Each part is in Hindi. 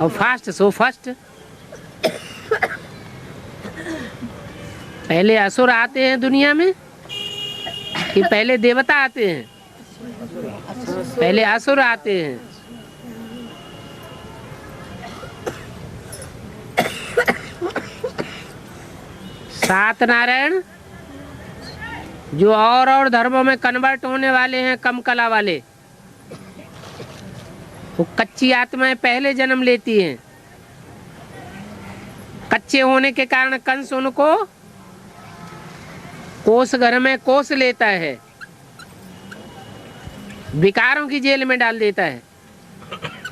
और फास्ट सो फर्स्ट। पहले असुर आते हैं दुनिया में कि पहले देवता आते हैं? पहले असुर आते हैं। सात नारायण जो और धर्मों में कन्वर्ट होने वाले हैं, कम कला वाले, वो कच्ची आत्माएं पहले जन्म लेती हैं। कच्चे होने के कारण कंस उनको कोस घर में कोस लेता है, विकारों की जेल में डाल देता है,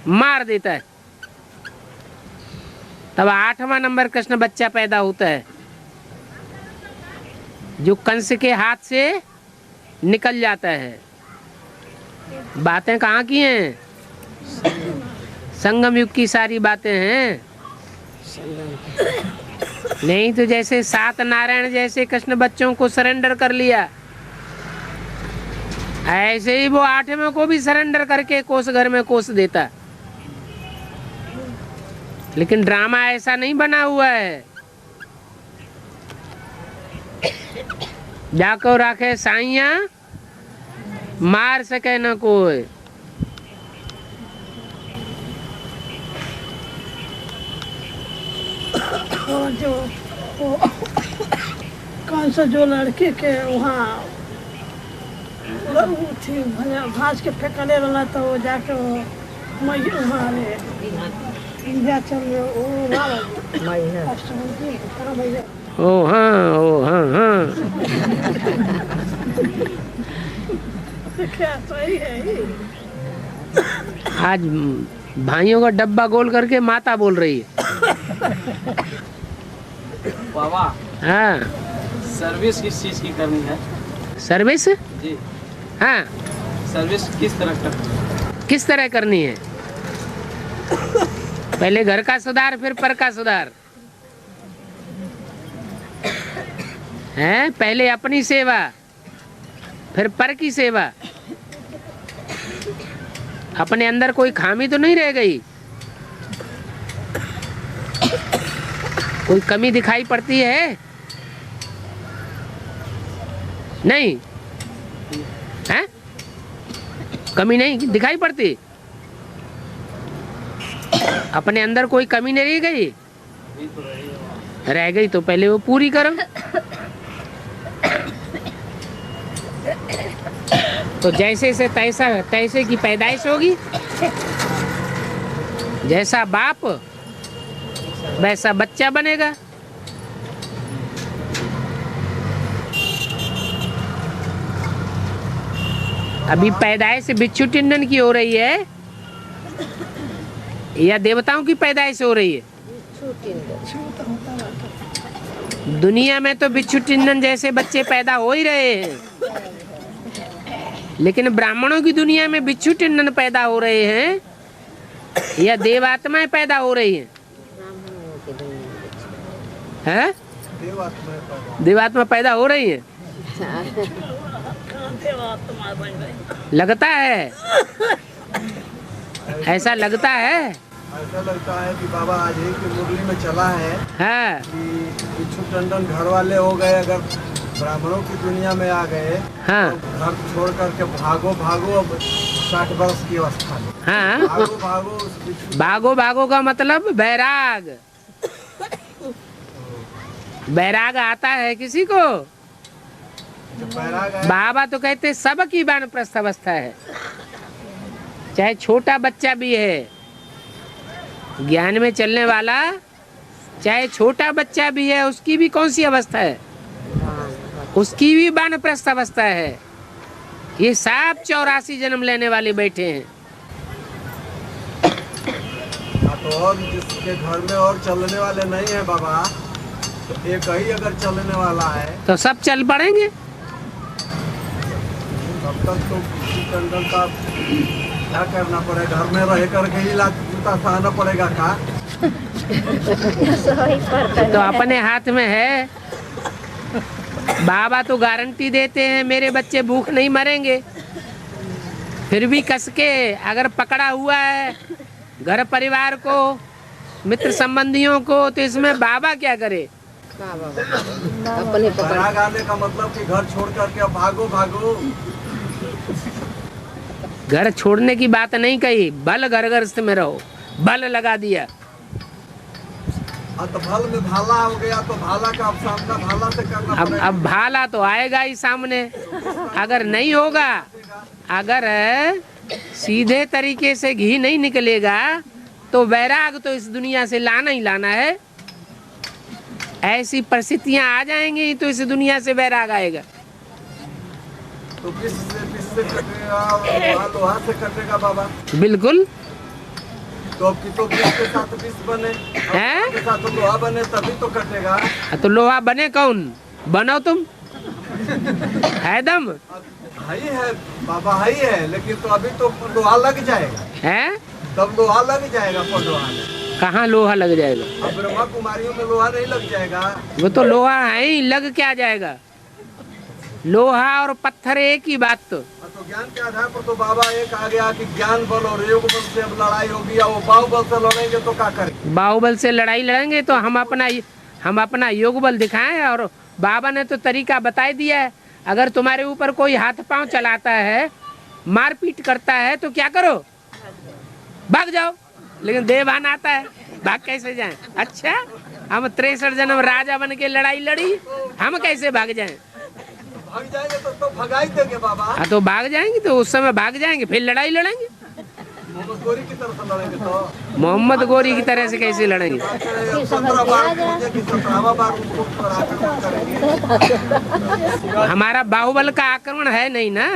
मार देता है। तब 8वां नंबर कृष्ण बच्चा पैदा होता है जो कंस के हाथ से निकल जाता है। बातें कहाँ की हैं? संगम युग की सारी बातें हैं। नहीं तो जैसे सात नारायण जैसे कृष्ण बच्चों को सरेंडर कर लिया, ऐसे ही वो 8वें को भी सरेंडर करके कोस घर में कोस देता। लेकिन ड्रामा ऐसा नहीं बना हुआ है। जाको राखे साइया मार सके न कोई। जो कौन सा जो लड़के के वहाँ थी भाज के फेंकले रहा तो वो जाके वहाँ विंध्याचल में ओ हाँ हाँ। क्या सही है ही। आज भाइयों का डब्बा गोल करके माता बोल रही है। बाबा हाँ, सर्विस किस चीज की करनी है? सर्विस जी हाँ, सर्विस किस तरह कर? किस तरह करनी है? पहले घर का सुधार फिर पर का सुधार है। पहले अपनी सेवा फिर पर की सेवा। अपने अंदर कोई खामी तो नहीं रह गई? कोई कमी दिखाई पड़ती है? नहीं है? कमी नहीं दिखाई पड़ती? अपने अंदर कोई कमी नहीं रह गई? रह गई तो पहले वो पूरी करो। तो जैसे से तैसा तैसे की पैदाइश होगी। जैसा बाप वैसा बच्चा बनेगा। अभी पैदाइश बिच्छू टिंडन की हो रही है या देवताओं की पैदाइश हो रही है? दुनिया में तो बिच्छू टिंडन जैसे बच्चे पैदा हो ही रहे हैं, लेकिन ब्राह्मणों की दुनिया में बिच्छू टिंडन पैदा हो रहे हैं या देवात्माएं पैदा हो रही हैं? हैं? देवात्मा पैदा हो रही है। लगता है, ऐसा लगता है। ऐसा लगता है कि बाबा आज ही की मुरली में चला है हाँ कि बिच्छू टंडन घर वाले हो गए, अगर ब्राह्मणों की दुनिया में आ गए हाँ तो घर छोड़ करके भागो भागो। अब 60 वर्ष की अवस्था में हाँ। भागो भागो उस बिच्छू। भागो भागो का मतलब बैराग। बैराग आता है किसी को? जब बैराग आए बाबा तो कहते सबकी वानप्रस्थ अवस्था है, चाहे छोटा बच्चा भी है ज्ञान में चलने वाला, चाहे छोटा बच्चा भी है उसकी भी कौन सी अवस्था है? उसकी भी वानप्रस्थ अवस्था है। ये सब 84 जन्म लेने वाले बैठे हैं। तो और जिसके घर में और चलने वाले नहीं है बाबा, तो एक ही अगर चलने वाला है तो सब चल पड़ेंगे। तब तक तो बिच्छू टंडन का क्या करना पड़ेगा? घर में रह करके ही जूता सहना पड़ेगा का? तो अपने हाथ में है। बाबा तो गारंटी देते हैं मेरे बच्चे भूख नहीं मरेंगे। फिर भी कस के अगर पकड़ा हुआ है घर परिवार को मित्र संबंधियों को, तो इसमें बाबा क्या करे? बैराग आने का मतलब कि घर छोड़ करके अब भागो भागो। घर छोड़ने की बात नहीं कही, बल घर गृहस्थ में रहो, बल लगा दिया। तो भल में भाला हो गया, तो भाला का अब सामना भाला से करना पड़ेगा। अब भाला तो आएगा ही सामने। अगर नहीं होगा, अगर सीधे तरीके से घी नहीं निकलेगा तो वैराग तो इस दुनिया से लाना ही लाना है। ऐसी परिस्थितियां आ जाएंगी तो इस दुनिया से वैराग आएगा। तो किससे कटेगा? लोहा से कटेगा बाबा। बिल्कुल। तो किसके साथ विष बने, हैं? के साथ लोहा बने तभी तो कटेगा। तो लोहा बने कौन? बनो तुम। है दम? है ही है बाबा, है ही है, लेकिन तो अभी तो लोहा लग जाएगा। है? तब लोहा लग जाएगा। लोहा में कहाँ लोहा लग जाएगा? अब ब्रह्मा कुमारियों में लोहा नहीं लग जाएगा। वो तो लोहा है ही, लग क्या जाएगा? लोहा और पत्थर एक ही बात। तो ज्ञान के आधार पर तो बाबा एक आ गया कि ज्ञान बल और योग बल से अब लड़ाई होगी। और वो बाहुबल से लड़ेंगे तो क्या करेंगे? बाहुबल से लड़ाई लड़ेंगे तो हम अपना योग बल दिखाएं। और बाबा ने तो तरीका बता दिया है। अगर तुम्हारे ऊपर कोई हाथ पांव चलाता है, मारपीट करता है, तो क्या करो? भाग जाओ। लेकिन देवान आता है, भाग कैसे जाएं? अच्छा, हम 63 जन्म राजा बन के लड़ाई लड़ी, हम कैसे भाग जाएं? भाग जाएंगे तो भगा ही देंगे बाबा। हाँ, तो भाग जाएंगे, तो उस समय भाग जाएंगे, फिर लड़ाई लड़ेंगे। मोहम्मद गोरी की तरफ से लड़ेंगे तो मोहम्मद गोरी की तरह से कैसे लड़ेंगे? 17 बार मुझे कि 17वां बार उनको आक्रमण करेंगे। हमारा बाहुबल का आक्रमण है नहीं ना,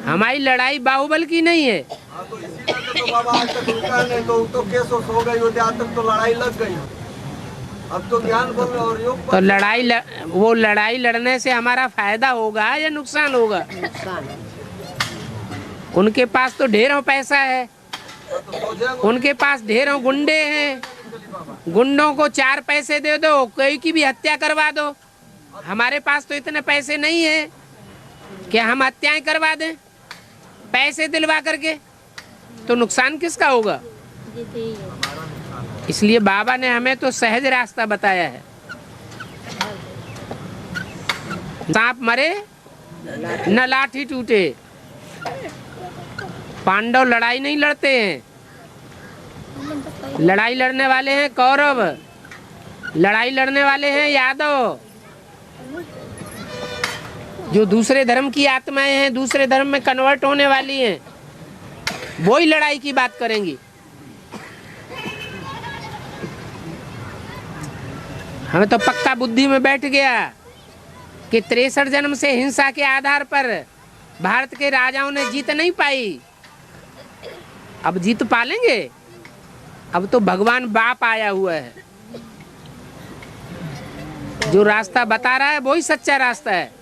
हमारी लड़ाई बाहुबल की नहीं है। तो इसी तो बाबा आज तक रुका नहीं, तो केस हो गई होते, आज तक तो लड़ाई लग गई। अब तो ज्ञान बल और योग बल। तो वो लड़ाई लड़ने से हमारा फायदा होगा या नुकसान होगा? उनके पास तो ढेरों पैसा है, उनके पास ढेरों गुंडे हैं, गुंडों को 4 पैसे दे दो, कोई की भी हत्या करवा दो। हमारे पास तो इतने पैसे नहीं है कि हम हत्याएं करवा दें पैसे दिलवा करके। तो नुकसान किसका होगा? इसलिए बाबा ने हमें तो सहज रास्ता बताया है। सांप मरे न लाठी टूटे। पांडव लड़ाई नहीं लड़ते हैं, लड़ाई लड़ने वाले हैं कौरव, लड़ाई लड़ने वाले हैं यादव। जो दूसरे धर्म की आत्माएं हैं, दूसरे धर्म में कन्वर्ट होने वाली हैं, वो ही लड़ाई की बात करेंगी। हमें तो पक्का बुद्धि में बैठ गया कि 63 जन्म से हिंसा के आधार पर भारत के राजाओं ने जीत नहीं पाई, अब जीत पालेंगे। अब तो भगवान बाप आया हुआ है, जो रास्ता बता रहा है वही सच्चा रास्ता है।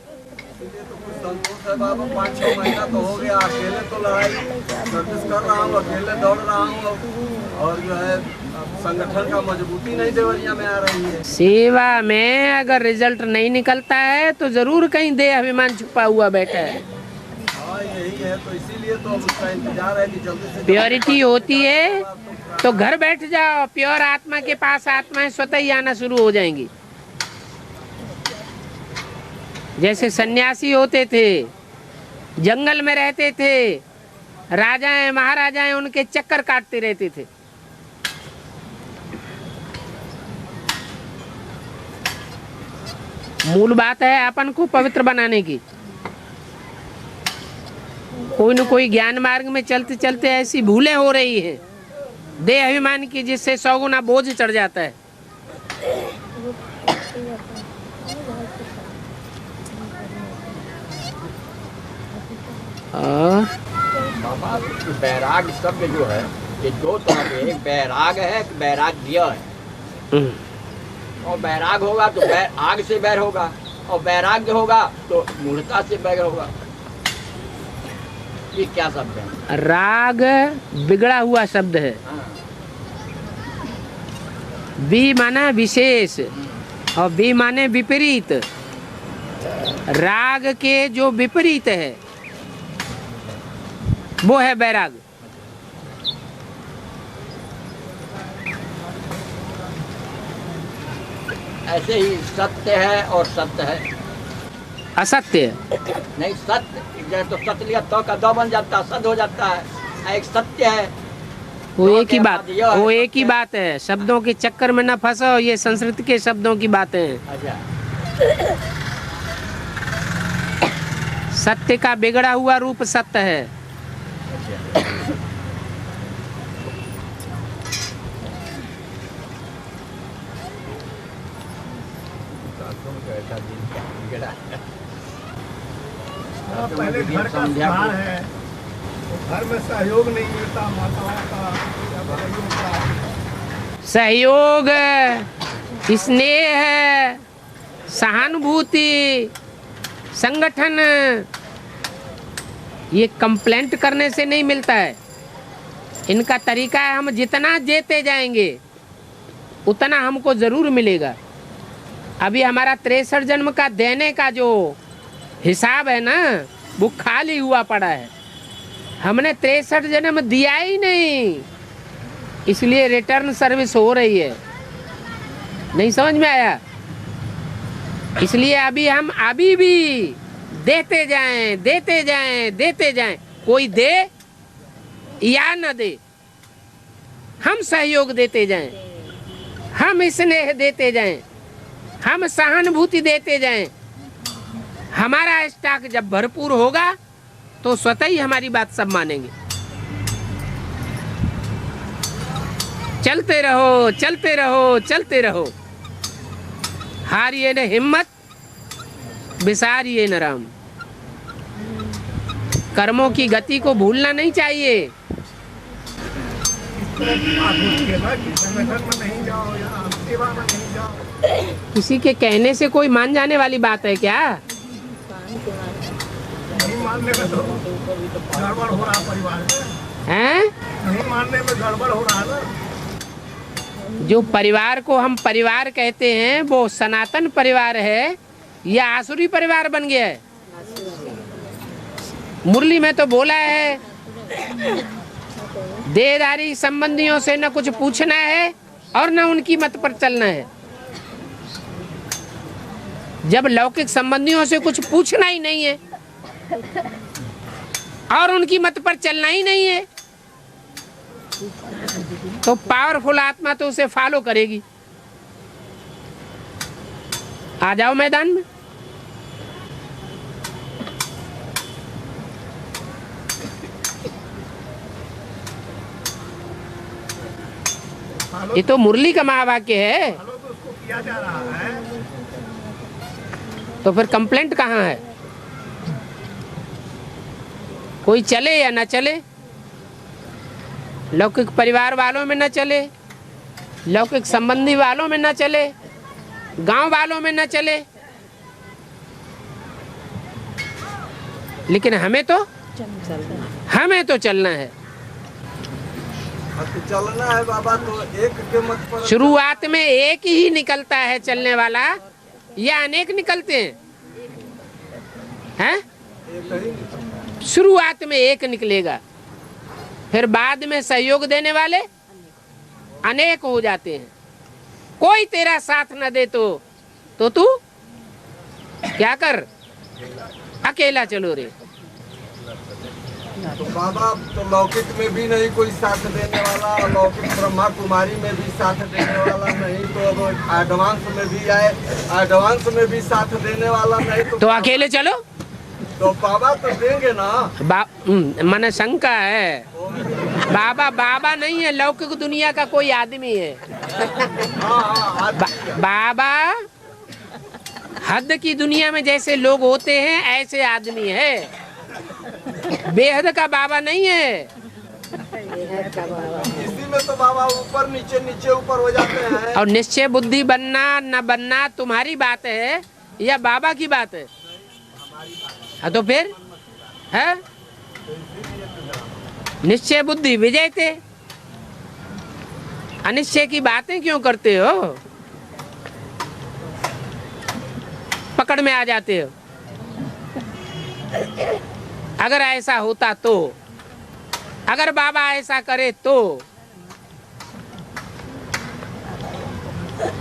संतोष है बाबा, 5-6 महीना तो हो गया। अकेले तो लड़ाई सर्विस कर रहा हूँ, अकेले दौड़ रहा हूँ, और जो है संगठन का मजबूती नहीं देवरिया में आ रही है। सेवा में अगर रिजल्ट नहीं निकलता है तो जरूर कहीं देह अभिमान छुपा हुआ बैठा है। हाँ, यही है, तो इसीलिए तो उसका इंतजार है कि जल्दी से प्योरिटी होती है तो घर बैठ जाओ, प्योर आत्मा के पास आत्माएं स्वतः ही आना शुरू हो जाएंगी। जैसे सन्यासी होते थे, जंगल में रहते थे, राजाएं महाराजाएं उनके चक्कर काटते रहते थे। मूल बात है अपन को पवित्र बनाने की। कोई न कोई ज्ञान मार्ग में चलते चलते ऐसी भूलें हो रही है देह अभिमान की, जिससे 100 गुना बोझ चढ़ जाता है। बाबा, बैराग शब्द जो है ये 2 तरह के, एक बैराग है, एक बैराग्य है। और बैराग होगा तो आग से बैर होगा, और बैराग्य होगा तो मूढ़ता से बैर होगा। ये क्या शब्द है? राग बिगड़ा हुआ शब्द है। हाँ। बी माना विशेष और बी माने विपरीत। राग के जो विपरीत है वो है बैराग। ऐसे ही सत्य है और सत्य है। असत्य नहीं, सत्य जैसे तो सत्य लिया तो का दो बन जाता है, सद हो जाता है। एक सत्य है, वो दो एक ही के बात, बाद यह है वो एक ही सत्य। बात है। शब्दों के चक्कर में न फंसो, ये संस्कृत के शब्दों की बातें हैं। अच्छा, सत्य का बिगड़ा हुआ रूप सत्य है। पहले घर का सुधार है, तो घर में सहयोग नहीं मिलता माताओं का या भाइयों का। सहयोग, स्नेह, सहानुभूति, संगठन, ये कंप्लेंट करने से नहीं मिलता है। इनका तरीका है, हम जितना देते जाएंगे उतना हमको जरूर मिलेगा। अभी हमारा 63 जन्म का देने का जो हिसाब है ना, वो खाली हुआ पड़ा है। हमने 63 जन्म दिया ही नहीं, इसलिए रिटर्न सर्विस हो रही है। नहीं समझ में आया? इसलिए अभी भी देते जाएं, देते जाएं, देते जाएं। कोई दे या न दे, हम सहयोग देते जाएं, हम स्नेह देते जाएं, हम सहानुभूति देते जाएं। हमारा स्टॉक जब भरपूर होगा तो स्वतः ही हमारी बात सब मानेंगे। चलते रहो, चलते रहो, चलते रहो। हारिए न हिम्मत, विसारिए न राम। कर्मों की गति को भूलना नहीं चाहिए। बात होती है ना कि संगठन में नहीं जाओ या सेवा में नहीं जाओ। किसी के कहने से कोई मान जाने वाली बात है क्या? नहीं मानने में तो गड़बड़ हो रहा परिवार में। हैं? नहीं मानने में गड़बड़ हो रहा ना। जो परिवार को हम परिवार कहते हैं वो सनातन परिवार है या आसुरी परिवार बन गया है? मुरली में तो बोला है, देहधारी संबंधियों से न कुछ पूछना है और न उनकी मत पर चलना है। जब लौकिक संबंधियों से कुछ पूछना ही नहीं है और उनकी मत पर चलना ही नहीं है, तो पावरफुल आत्मा तो उसे फॉलो करेगी। आ जाओ मैदान में। ये तो मुरली का महावाक्य है, फॉलो तो उसको किया जा रहा है। तो फिर कंप्लेंट कहाँ है? कोई चले या न चले, लौकिक परिवार वालों में न चले, लौकिक संबंधी वालों में न चले, गांव वालों में न चले, लेकिन हमें तो चलना है। अब तो चलना है बाबा, तो एक के मत पर। शुरुआत में एक ही निकलता है चलने वाला या अनेक निकलते हैं? हैं? एक ही निकलता। शुरुआत में एक निकलेगा, फिर बाद में सहयोग देने वाले अनेक हो जाते हैं। कोई तेरा साथ न दे तो तू क्या कर, अकेला चलो रे। तो बाबा, तो लौकिक में भी नहीं कोई साथ देने वाला, लौकिक ब्रह्मा कुमारी में भी साथ देने वाला नहीं, तो अब एडवांस में भी आए, एडवांस में भी साथ देने वाला नहीं, तो अकेले चलो। तो बाबा तो देंगे ना। मन शंका है, बाबा नहीं है, लौकिक दुनिया का कोई आदमी है। हाँ, बाबा हद की दुनिया में जैसे लोग होते हैं ऐसे आदमी है, बेहद का बाबा नहीं है। इसी में तो बाबा ऊपर नीचे नीचे ऊपर हो जाते हैं। और निश्चय बुद्धि बनना न बनना तुम्हारी बात है या बाबा की बात है? हाँ, तो फिर है निश्चय बुद्धि विजय थे, अनिश्चय की बातें क्यों करते हो? पकड़ में आ जाते हो। अगर ऐसा होता तो, अगर बाबा ऐसा करे तो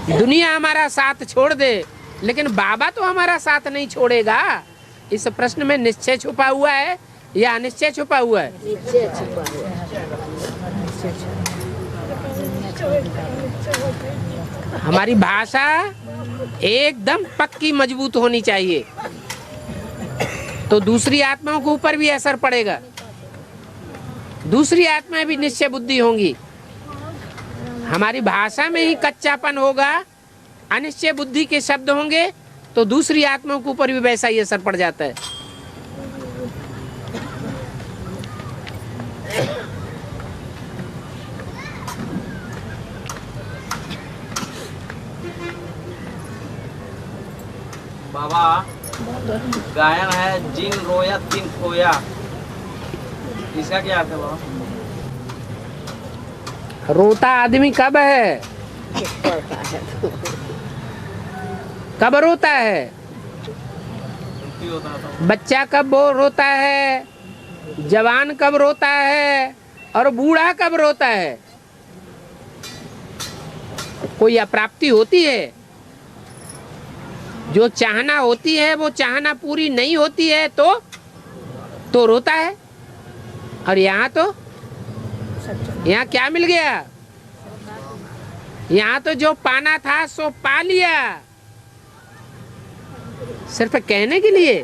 दुनिया हमारा साथ छोड़ दे, लेकिन बाबा तो हमारा साथ नहीं छोड़ेगा। इस प्रश्न में निश्चय छुपा हुआ है या अनिश्चय छुपा हुआ है? निश्चय छुपा हुआ है। हमारी भाषा एकदम पक्की मजबूत होनी चाहिए, तो दूसरी आत्माओं के ऊपर भी असर पड़ेगा। दूसरी आत्माएं भी निश्चय बुद्धि होंगी। हमारी भाषा में ही कच्चापन होगा, अनिश्चय बुद्धि के शब्द होंगे, तो दूसरी आत्माओं के ऊपर भी वैसा ही असर पड़ जाता है। बाबा गायन है जिन रोया तिन खोया, इसका क्या अर्थ है बाबा? रोता आदमी कब है? कब रोता है? दुखी होता था। बच्चा कब रोता है, जवान कब रोता है, और बूढ़ा कब रोता है? कोई अप्राप्ति होती है, जो चाहना होती है वो चाहना पूरी नहीं होती है तो रोता है। और यहाँ तो यहाँ क्या मिल गया? यहाँ तो जो पाना था सो पा लिया, सिर्फ कहने के लिए।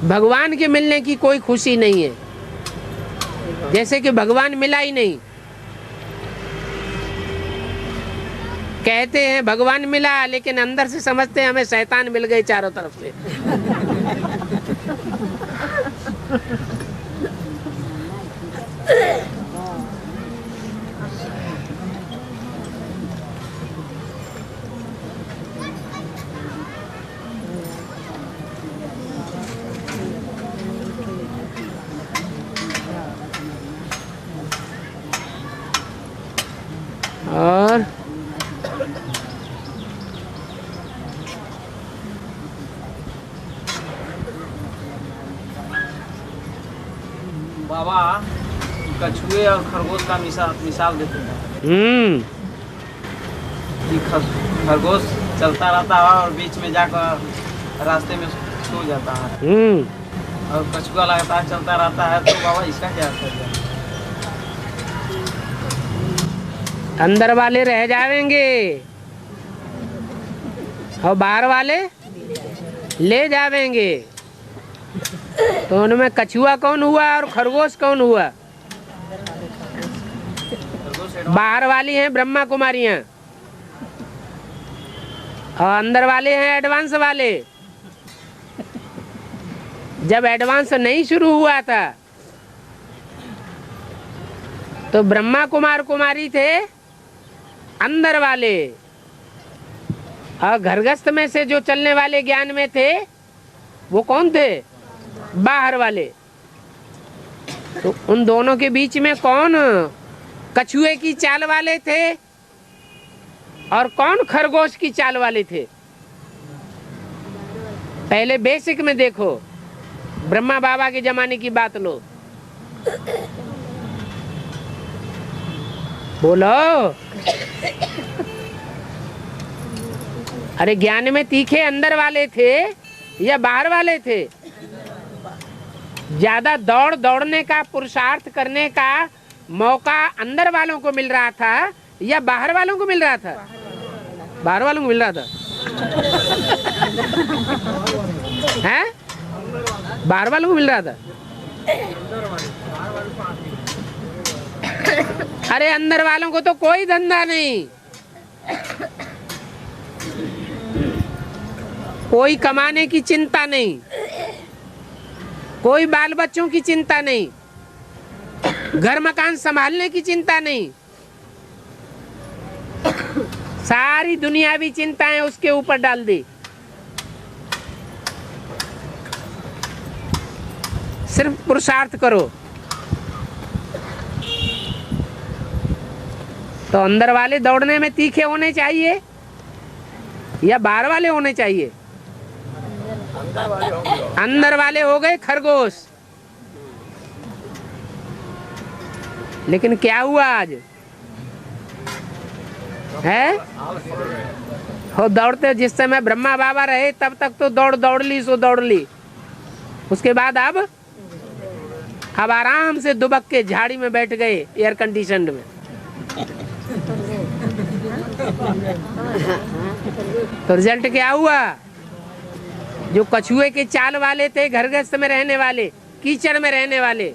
भगवान के मिलने की कोई खुशी नहीं है, जैसे कि भगवान मिला ही नहीं। कहते हैं भगवान मिला, लेकिन अंदर से समझते हैं हमें शैतान मिल गए चारों तरफ से। और बाबा कछुए और खरगोश का मिसाल देते हैं कि खरगोश चलता रहता है और बीच में जाकर रास्ते में सो जाता है, और कछुआ लगातार चलता रहता है, तो बाबा इसका क्या अर्थ है? अंदर वाले रह जाएंगे और बाहर वाले ले जाएंगे। तो उनमें कछुआ कौन हुआ और खरगोश कौन हुआ? बाहर वाली हैं ब्रह्मा कुमारियां, और अंदर वाले हैं एडवांस वाले। जब एडवांस नहीं शुरू हुआ था तो ब्रह्मा कुमार कुमारी थे अंदर वाले, और घरगस्त में से जो चलने वाले ज्ञान में थे वो कौन थे? बाहर वाले। तो उन दोनों के बीच में कौन कछुए की चाल वाले थे और कौन खरगोश की चाल वाले थे? पहले बेसिक में देखो, ब्रह्मा बाबा के जमाने की बात लो, बोलो। अरे ज्ञान में तीखे अंदर वाले थे या बाहर वाले थे? ज्यादा दौड़ने का पुरुषार्थ करने का मौका अंदर वालों को मिल रहा था या बाहर वालों को मिल रहा था? बाहर वालों को मिल रहा था। हैं? बाहर वालों को मिल रहा था। अरे अंदर वालों को तो कोई धंधा नहीं, कोई कमाने की चिंता नहीं, कोई बाल बच्चों की चिंता नहीं, घर मकान संभालने की चिंता नहीं। सारी दुनियावी चिंताएं उसके ऊपर डाल दी। सिर्फ पुरुषार्थ करो। तो अंदर वाले दौड़ने में तीखे होने चाहिए या बाहर वाले होने चाहिए? अंदर वाले हो गए खरगोश। लेकिन क्या हुआ आज? है। और दौड़ते जिस समय ब्रह्मा बाबा रहे तब तक तो दौड़ ली सो दौड़ ली। उसके बाद अब आराम से दुबक के झाड़ी में बैठ गए एयर कंडीशन में। तो रिजल्ट क्या हुआ? जो कछुए के चाल वाले थे, घर गृहस्थ में रहने वाले, कीचड़ में रहने वाले,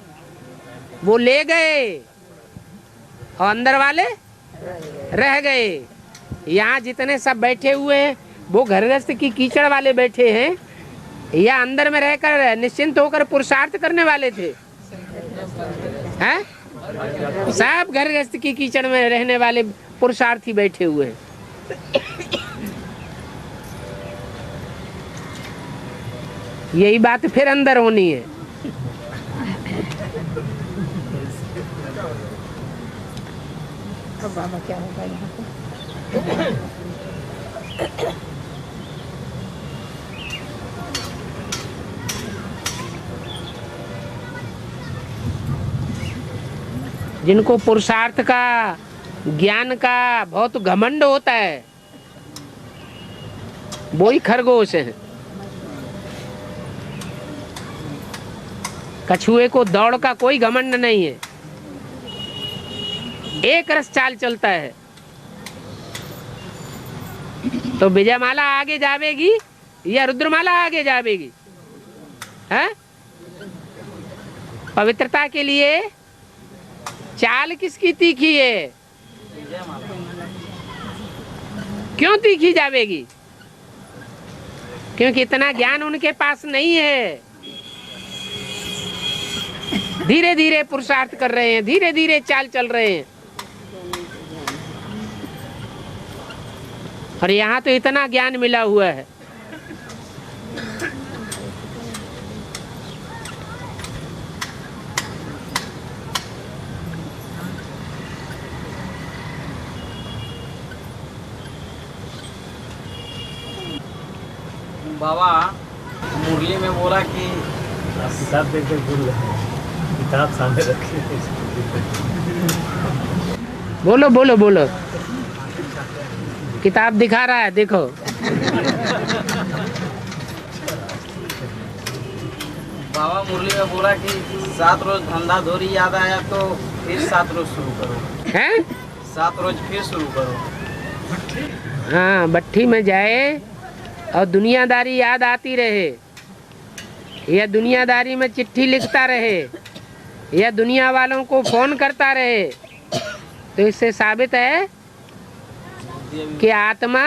वो ले गए और अंदर वाले रह गए। यहाँ जितने सब बैठे हुए हैं वो घर गृहस्थ की कीचड़ वाले बैठे हैं या अंदर में रहकर निश्चिंत होकर पुरुषार्थ करने वाले थे? हैं? सब घर गृहस्थ की कीचड़ में रहने वाले पुरुषार्थी बैठे हुए हैं। यही बात फिर अंदर होनी है। अब बाबा क्या होगा यहाँ पे? जिनको पुरुषार्थ का, ज्ञान का बहुत घमंड होता है, वो ही खरगोश है। कछुए को दौड़ का कोई घमंड नहीं है, एक रस चाल चलता है। तो विजयमाला आगे जावेगी या रुद्रमाला आगे जावेगी? है? पवित्रता के लिए चाल किसकी तीखी है? क्यों तीखी जावेगी? क्योंकि इतना ज्ञान उनके पास नहीं है। धीरे धीरे पुरुषार्थ कर रहे हैं, धीरे धीरे चाल चल रहे हैं। और यहाँ तो इतना ज्ञान मिला हुआ है। बाबा मुरली में बोला कि किताब देख के भूल रहे हैं, किताब सामने रखी है। बोलो बोलो बोलो, किताब दिखा रहा है, देखो। बाबा मुरली में बोला कि 7 रोज धंधा धोरी याद आया तो फिर 7 रोज शुरू करो। हैं? 7 रोज फिर शुरू करो। हाँ, भट्ठी में जाए और दुनियादारी याद आती रहे, या दुनियादारी में चिट्ठी लिखता रहे, या दुनिया वालों को फोन करता रहे, तो इससे साबित है कि आत्मा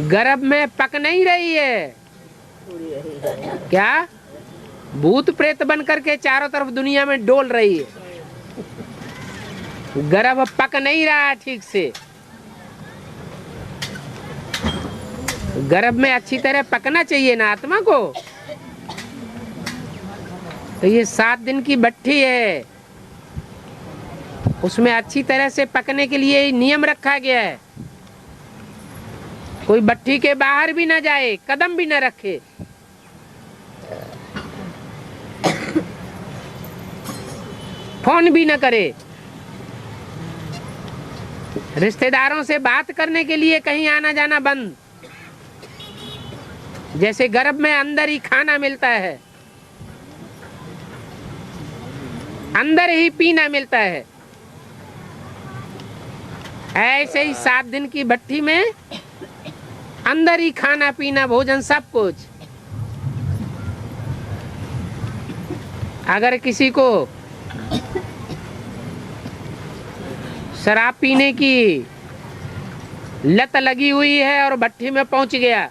गर्भ में पक नहीं रही है। क्या? भूत प्रेत बन करके चारों तरफ दुनिया में डोल रही है। गर्भ पक नहीं रहा ठीक से। गर्भ में अच्छी तरह पकना चाहिए ना आत्मा को। तो ये 7 दिन की भट्ठी है, उसमें अच्छी तरह से पकने के लिए नियम रखा गया है। कोई भट्ठी के बाहर भी ना जाए, कदम भी ना रखे। फोन भी ना करे। रिश्तेदारों से बात करने के लिए कहीं आना जाना बंद। जैसे गर्भ में अंदर ही खाना मिलता है, अंदर ही पीना मिलता है, ऐसे ही 7 दिन की भट्ठी में अंदर ही खाना पीना भोजन सब कुछ। अगर किसी को शराब पीने की लत लगी हुई है और भट्ठी में पहुंच गया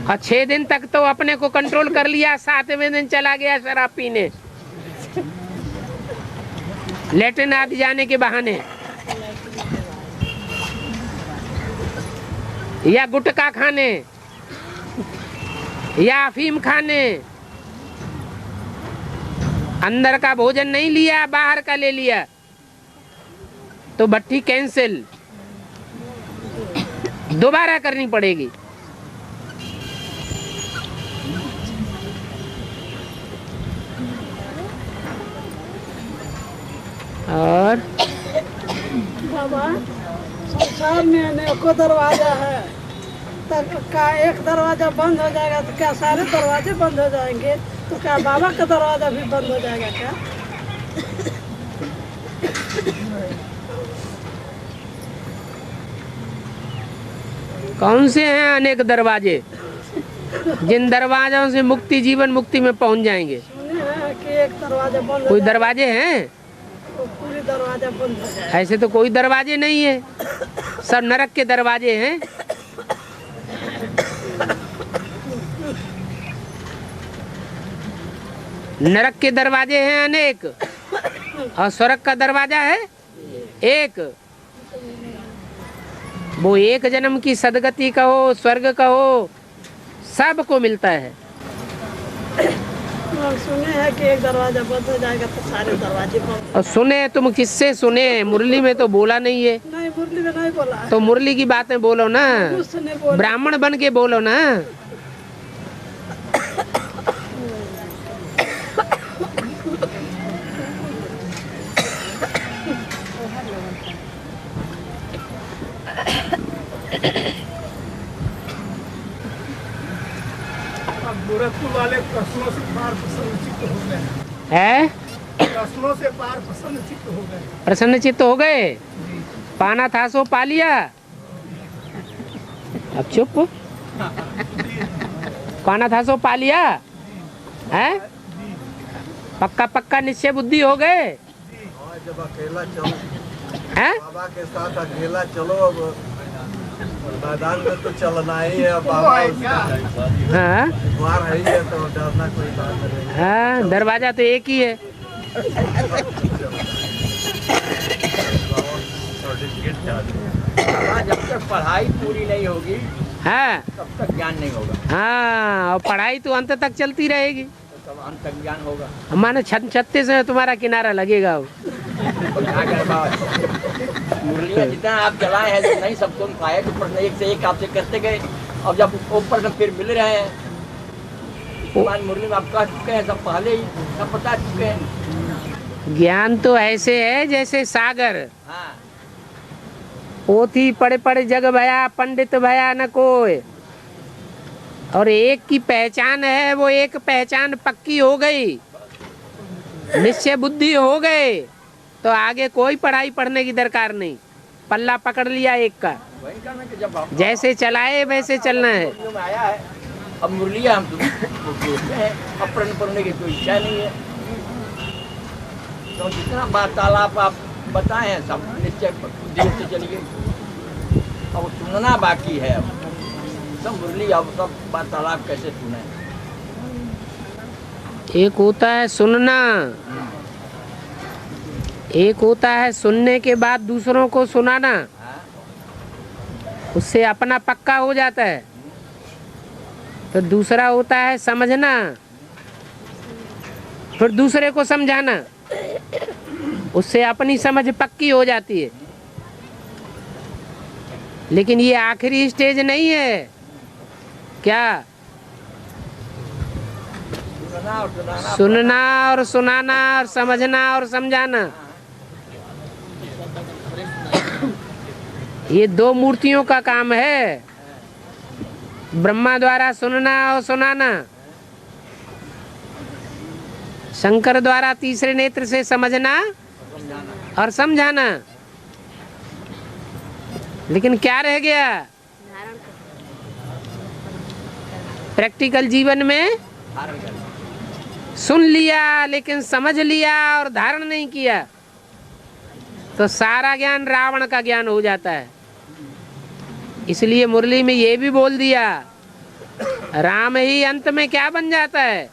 और 6 दिन तक तो अपने को कंट्रोल कर लिया, 7वें दिन चला गया शराब पीने, लेटरिन आदि जाने के बहाने, या गुटखा खाने, या अफीम खाने, अंदर का भोजन नहीं लिया, बाहर का ले लिया, तो भट्ठी कैंसिल, दोबारा करनी पड़ेगी। और और बाबा संसार में अनेकों दरवाजा है, तो क्या एक दरवाजा बंद हो जाएगा तो क्या सारे दरवाजे बंद हो जाएंगे? तो क्या बाबा का दरवाजा भी बंद हो जाएगा क्या? कौन से हैं अनेक दरवाजे? जिन दरवाजों से मुक्ति जीवन मुक्ति में पहुंच जाएंगे। सुने हैं कि एक दरवाजा बंद कोई हो दरवाजे हैं? तो पूरी दरवाजा बंद हो जाएगा। ऐसे तो कोई दरवाजे नहीं है, सब नरक के दरवाजे हैं। नरक के दरवाजे हैं अनेक और स्वर्ग का दरवाजा है एक। वो एक जन्म की सदगति कहो, स्वर्ग कहो, सबको मिलता है। और सुने हैं कि एक दरवाजा बंद हो जाएगा तो सारे दरवाजे बंद। और सुने तुम किससे सुने? मुरली में तो बोला नहीं है। नहीं, मुरली में नहीं बोला है। तो मुरली की बातें बोलो ना, कुछ नहीं बोला। ब्राह्मण बन के बोलो ना। अब गोरखपुर वाले प्रश्नों से पार प्रसन्नचित्त हो गए है? प्रश्नों से पार प्रसन्नचित्त हो गए। प्रसन्नचित्त हो गए? पाना था सो पा लिया। अब चुप। पाना था सो पा लिया है? पक्का पक्का निश्चय बुद्धि हो गए? हाँ, जब अकेला चलो हैं? बाबा के साथ अकेला चलो, अब मैदान में तो चलना ही है। अब बाबा हाँ द्वार है ही है, तो डरना कोई बात नहीं। हाँ, दरवाजा तो एक ही है। जब तक पढ़ाई पूरी नहीं होगी हाँ तब तक ज्ञान नहीं होगा। हाँ, और पढ़ाई तो अंत तक चलती रहेगी। तो तब अंत तक ज्ञान होगा। माने छत्ते से तुम्हारा किनारा लगेगा वो। क्या कर पाओ? मुरलियाँ जितना आप चलाए हैं तो नहीं सब सुन पाए, तो प्रश्न एक से एक आपसे करते गए। अब जब वो प्रश्न फिर मिल रहे हैं, हमारी मुरली में आप कह चुके हैं, सब पहले ही सब बता चुके हैं। ज्ञान तो ऐसे है जैसे सागर, हाँ, पोथी पढ़े पढ़े जग भया, पंडित भया न कोई। और एक की पहचान है, वो एक पहचान पक्की हो गई, निश्चय बुद्धि हो गए, तो आगे कोई पढ़ाई पढ़ने की दरकार नहीं। पल्ला पकड़ लिया एक का, वही करना कि जब आप जैसे चलाए वैसे चलना है। मुरलियों में आया है, अब मुरलियाँ हम तो सोचते हैं, अब प्रण पढ़ने की कोई इच्छा नहीं है। तो जितना वार्तालाप आप बताए हैं सब निश्चय बुद्धि से चलिए। अब सुनना बाकी है, अब सब मुरली अब सब वार्तालाप कैसे सुने। एक होता है सुनना, एक होता है सुनने के बाद दूसरों को सुनाना, उससे अपना पक्का हो जाता है। तो दूसरा होता है समझना, फिर दूसरे को समझाना, उससे अपनी समझ पक्की हो जाती है। लेकिन ये आखिरी स्टेज नहीं है क्या? सुनना और सुनाना और समझना और समझाना, ये दो मूर्तियों का काम है। ब्रह्मा द्वारा सुनना और सुनाना, शंकर द्वारा तीसरे नेत्र से समझना और समझाना। लेकिन क्या रह गया प्रैक्टिकल जीवन में? सुन लिया लेकिन समझ लिया और धारण नहीं किया, तो सारा ज्ञान रावण का ज्ञान हो जाता है। इसलिए मुरली में ये भी बोल दिया, राम ही अंत में क्या बन जाता है?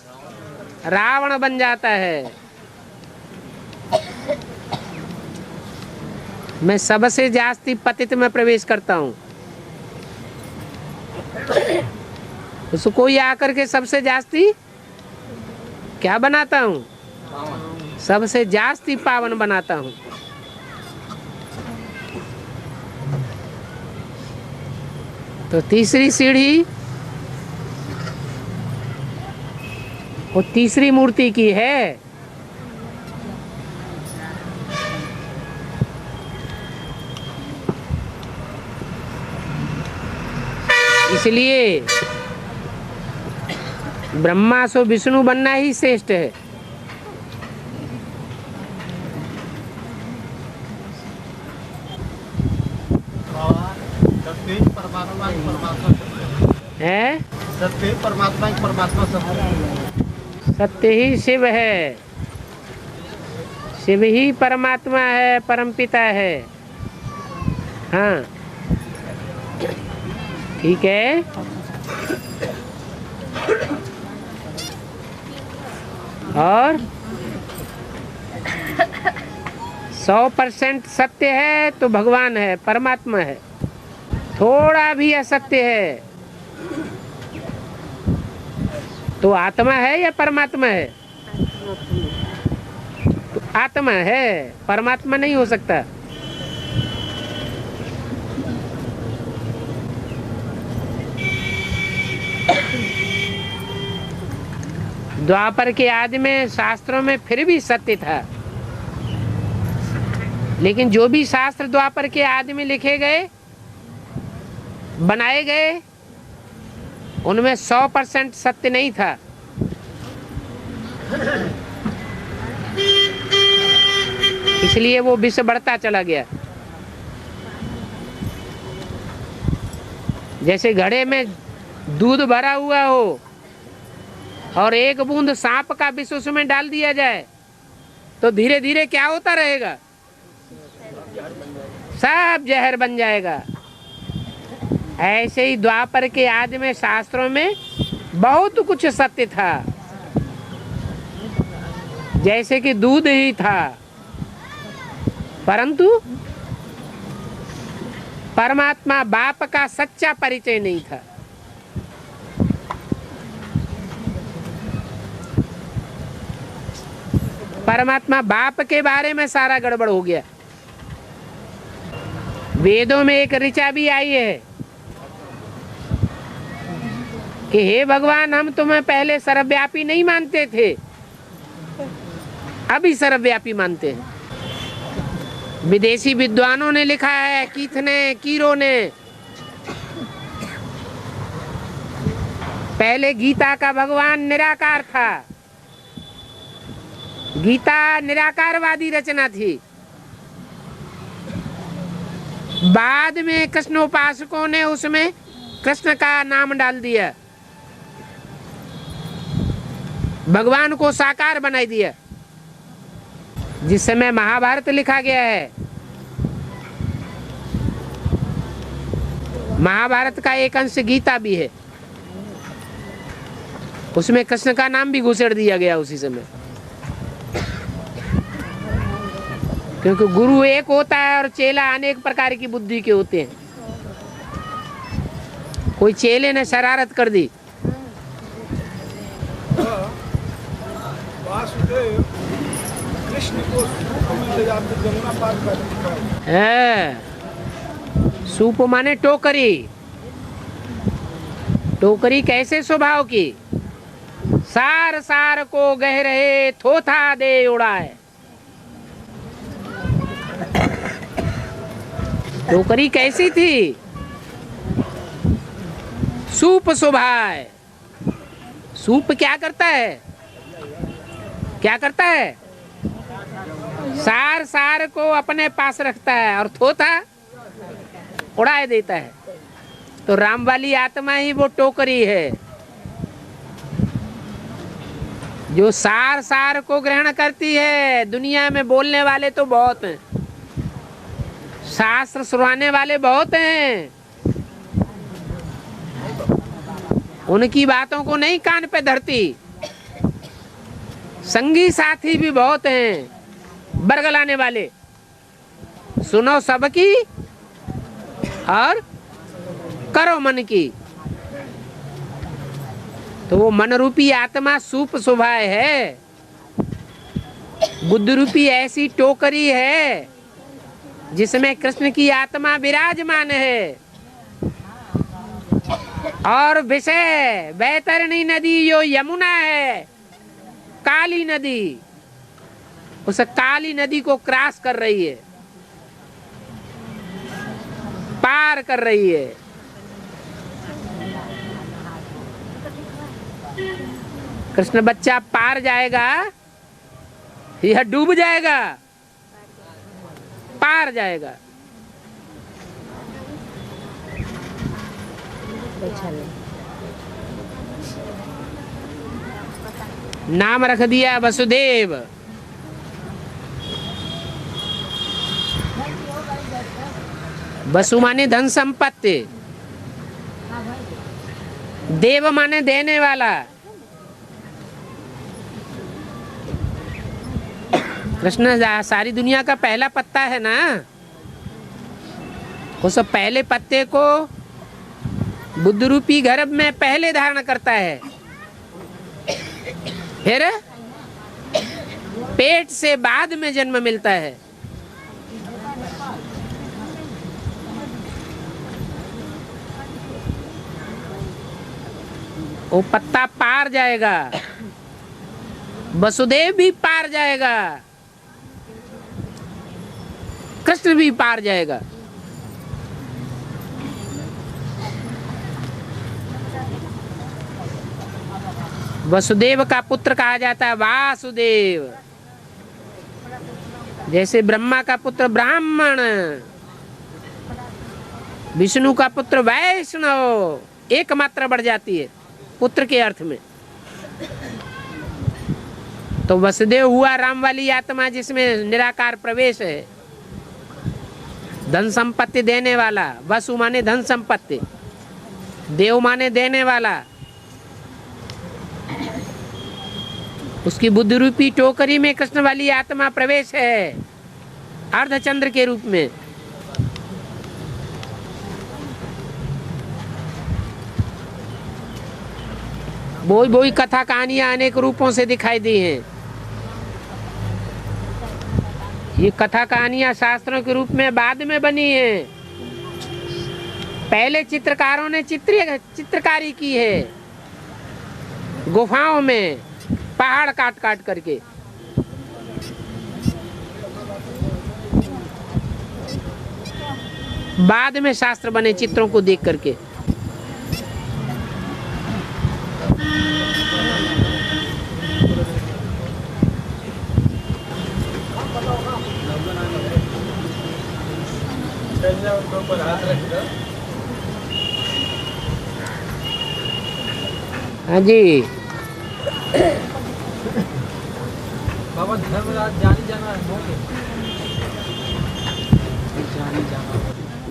रावण बन जाता है। मैं सबसे जास्ती पतित में प्रवेश करता हूँ। उसको कोई आकर के सबसे जास्ती क्या बनाता हूँ? सबसे जास्ती पावन बनाता हूँ। तो तीसरी सीढ़ी वो तीसरी मूर्ति की है। इसलिए ब्रह्मा सो विष्णु बनना ही श्रेष्ठ है। सत्य ही परमात्मा ही परमात्मा है, सत्य ही परमात्मा ही परमात्मा सब है। सत्य ही शिव है, शिव ही परमात्मा है, परमपिता है। हाँ ठीक है। और 100% सत्य है तो भगवान है, परमात्मा है। थोड़ा भी असत्य है तो आत्मा है या परमात्मा है? तो आत्मा है, परमात्मा नहीं हो सकता। द्वापर के आदि में शास्त्रों में फिर भी सत्य था, लेकिन जो भी शास्त्र द्वापर के आदि में लिखे गए, बनाए गए, उनमें 100% सत्य नहीं था। इसलिए वो विष बढ़ता चला गया। जैसे घड़े में दूध भरा हुआ हो और एक बूंद सांप का विष उसमें डाल दिया जाए तो धीरे धीरे क्या होता रहेगा? सब जहर बन जाएगा। ऐसे ही द्वापर के आदि में शास्त्रों में बहुत कुछ सत्य था, जैसे कि दूध ही था, परंतु परमात्मा बाप का सच्चा परिचय नहीं था। परमात्मा बाप के बारे में सारा गड़बड़ हो गया। वेदों में एक ऋचा भी आई है कि हे भगवान, हम तुम्हें पहले सर्वव्यापी नहीं मानते थे, अभी सर्वव्यापी मानते हैं। विदेशी विद्वानों ने लिखा है, कीथ ने, कीरो ने। पहले गीता का भगवान निराकार था, गीता निराकारवादी रचना थी। बाद में कृष्णोपासकों ने उसमें कृष्ण का नाम डाल दिया, भगवान को साकार बना दिया। जिस समय महाभारत लिखा गया है, महाभारत का एक अंश गीता भी है, उसमें कृष्ण का नाम भी घुसेड़ दिया गया उसी समय। क्योंकि गुरु एक होता है और चेला अनेक प्रकार की बुद्धि के होते हैं। कोई चेले ने शरारत कर दी, वासुदेव कृष्ण को सूप में ले जाते जमुना पार कर है। सूप माने टोकरी। टोकरी कैसे स्वभाव की? सार सार को गह रहे थोथा दे उड़ाए। टोकरी कैसी थी? सूप स्वभाव। सूप क्या करता है? क्या करता है? सार सार को अपने पास रखता है और थोथा उड़ाए देता है। तो राम वाली आत्मा ही वो टोकरी है जो सार सार को ग्रहण करती है। दुनिया में बोलने वाले तो बहुत हैं, शास्त्र सुनाने वाले बहुत हैं, उनकी बातों को नहीं कान पे धरती। संगी साथी भी बहुत हैं बरगलाने वाले, सुनो सबकी और करो मन की। तो वो मन रूपी आत्मा सूप स्वभाव है, बुद्ध रूपी ऐसी टोकरी है जिसमें कृष्ण की आत्मा विराजमान है। और विषय बैतरणी नदी जो यमुना है, काली नदी, उस काली नदी को क्रॉस कर रही है, पार कर रही है। कृष्ण बच्चा पार जाएगा या डूब जाएगा? पार जाएगा। नाम रख दिया वसुदेव। वसु माने धन संपत्ति, देव माने देने वाला। कृष्ण सारी दुनिया का पहला पत्ता है ना, उस पहले पत्ते को बुद्ध रूपी गर्भ में पहले धारण करता है, फिर पेट से बाद में जन्म मिलता है। वो पत्ता पार जाएगा, वसुदेव भी पार जाएगा, कृष्ण भी पार जाएगा। वसुदेव का पुत्र कहा जाता है वासुदेव। जैसे ब्रह्मा का पुत्र ब्राह्मण, विष्णु का पुत्र वैष्णव, एक मात्रा बढ़ जाती है पुत्र के अर्थ में। तो वसुदेव हुआ राम वाली आत्मा जिसमें निराकार प्रवेश है, धन संपत्ति देने वाला। वसु माने धन संपत्ति, देव माने देने वाला। उसकी बुद्धि रूपी टोकरी में कृष्ण वाली आत्मा प्रवेश है, अर्धचंद्र के रूप में। बोई कथा कहानियां अनेक रूपों से दिखाई दी हैं। ये कथा कहानियां शास्त्रों के रूप में बाद में बनी हैं। पहले चित्रकारों ने चित्रकारी की है, गुफाओं में पहाड़ काट काट करके। बाद में शास्त्र बने चित्रों को देख करके। हाँ जी बाबा, धर्मराज जानी जाना होंगे।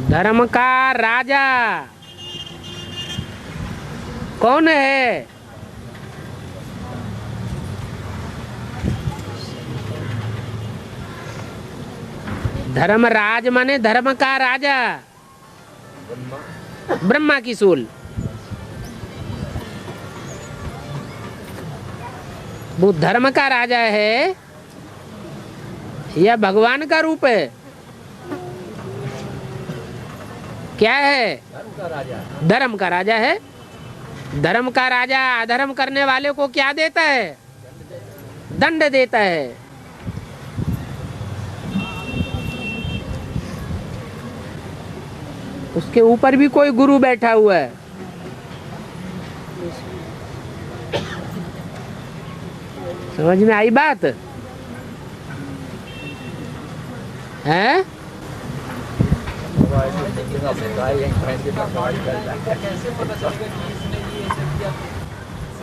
धर्म का राजा कौन है? धर्मराज माने धर्म का राजा, ब्रह्मा की सूल। वो धर्म का राजा है या भगवान का रूप है? क्या है? धर्म का राजा है। धर्म का राजा अधर्म करने वाले को क्या देता है? दंड देता है। उसके ऊपर भी कोई गुरु बैठा हुआ है। समझ में आई बात है?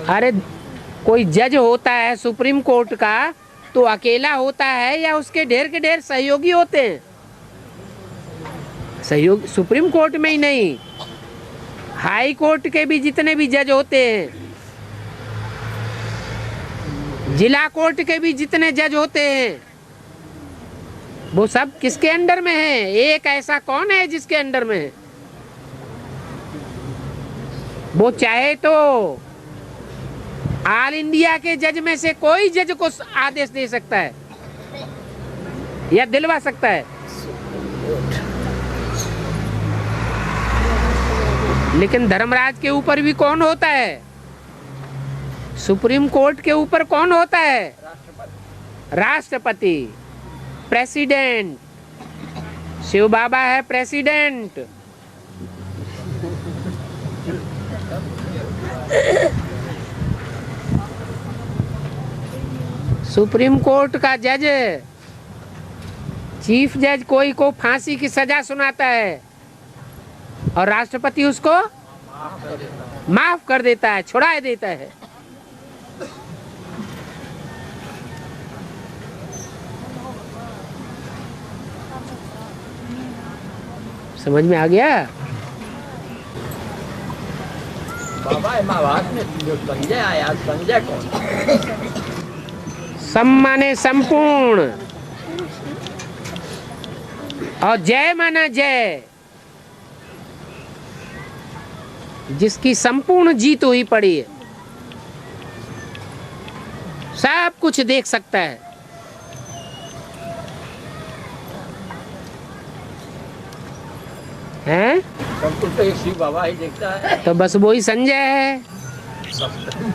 अरे कोई जज होता है सुप्रीम कोर्ट का, तो अकेला होता है या उसके ढेर के ढेर सहयोगी होते हैं? सहयोग सुप्रीम कोर्ट में ही नहीं, हाई कोर्ट के भी जितने भी जज होते हैं, जिला कोर्ट के भी जितने जज होते हैं, वो सब किसके अंडर में है? एक ऐसा कौन है जिसके अंडर में है? वो चाहे तो ऑल इंडिया के जज में से कोई जज को आदेश दे सकता है या दिलवा सकता है, लेकिन धर्मराज के ऊपर भी कौन होता है? सुप्रीम कोर्ट के ऊपर कौन होता है? राष्ट्रपति, प्रेसिडेंट। शिव बाबा है प्रेसिडेंट। सुप्रीम कोर्ट का जज, चीफ जज कोई को फांसी की सजा सुनाता है और राष्ट्रपति उसको माफ कर देता है, छुड़ा देता है। समझ में आ गया? बाबा महाभारत में जो संजय आया, संजय कौन? सम माने संपूर्ण और जय माना जय, जिसकी संपूर्ण जीत हुई पड़ी है, सब कुछ देख सकता है। हैं? सब कुछ तो एक शिव बाबा ही देखता है। तो बस वही संजय है।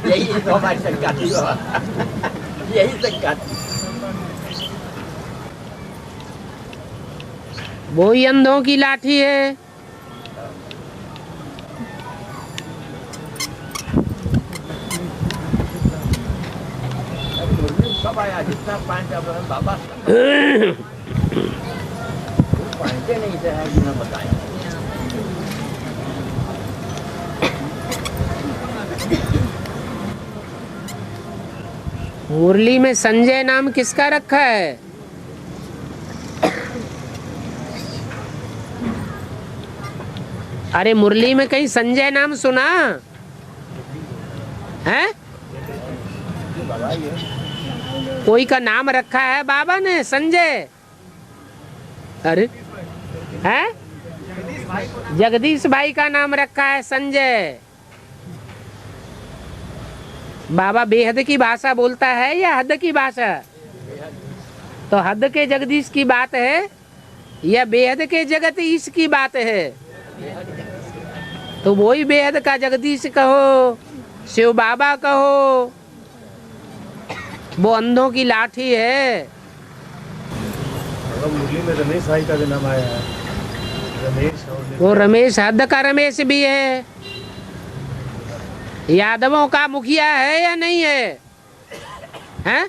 यही तो हमारी शंका थी बाबा, यही शंका थी। वही अंधों की लाठी है। कब आया? जितना पानी बाबा पहनते नहीं थे, बिना बताए। मुरली में संजय नाम किसका रखा है? अरे मुरली में कहीं संजय नाम सुना है? कोई का नाम रखा है बाबा ने संजय? अरे है? जगदीश भाई का नाम रखा है संजय। बाबा बेहद की भाषा बोलता है या हद की भाषा? तो हद के जगदीश की बात है या बेहद के जगत ईश की बात है? तो वही बेहद का जगदीश कहो, शिव बाबा कहो, वो अंधों की लाठी है। मुरली में रमेश भाई का भी नाम आया है, रमेश। वो रमेश हद का रमेश भी है। यादवों का मुखिया है या नहीं है? हैं?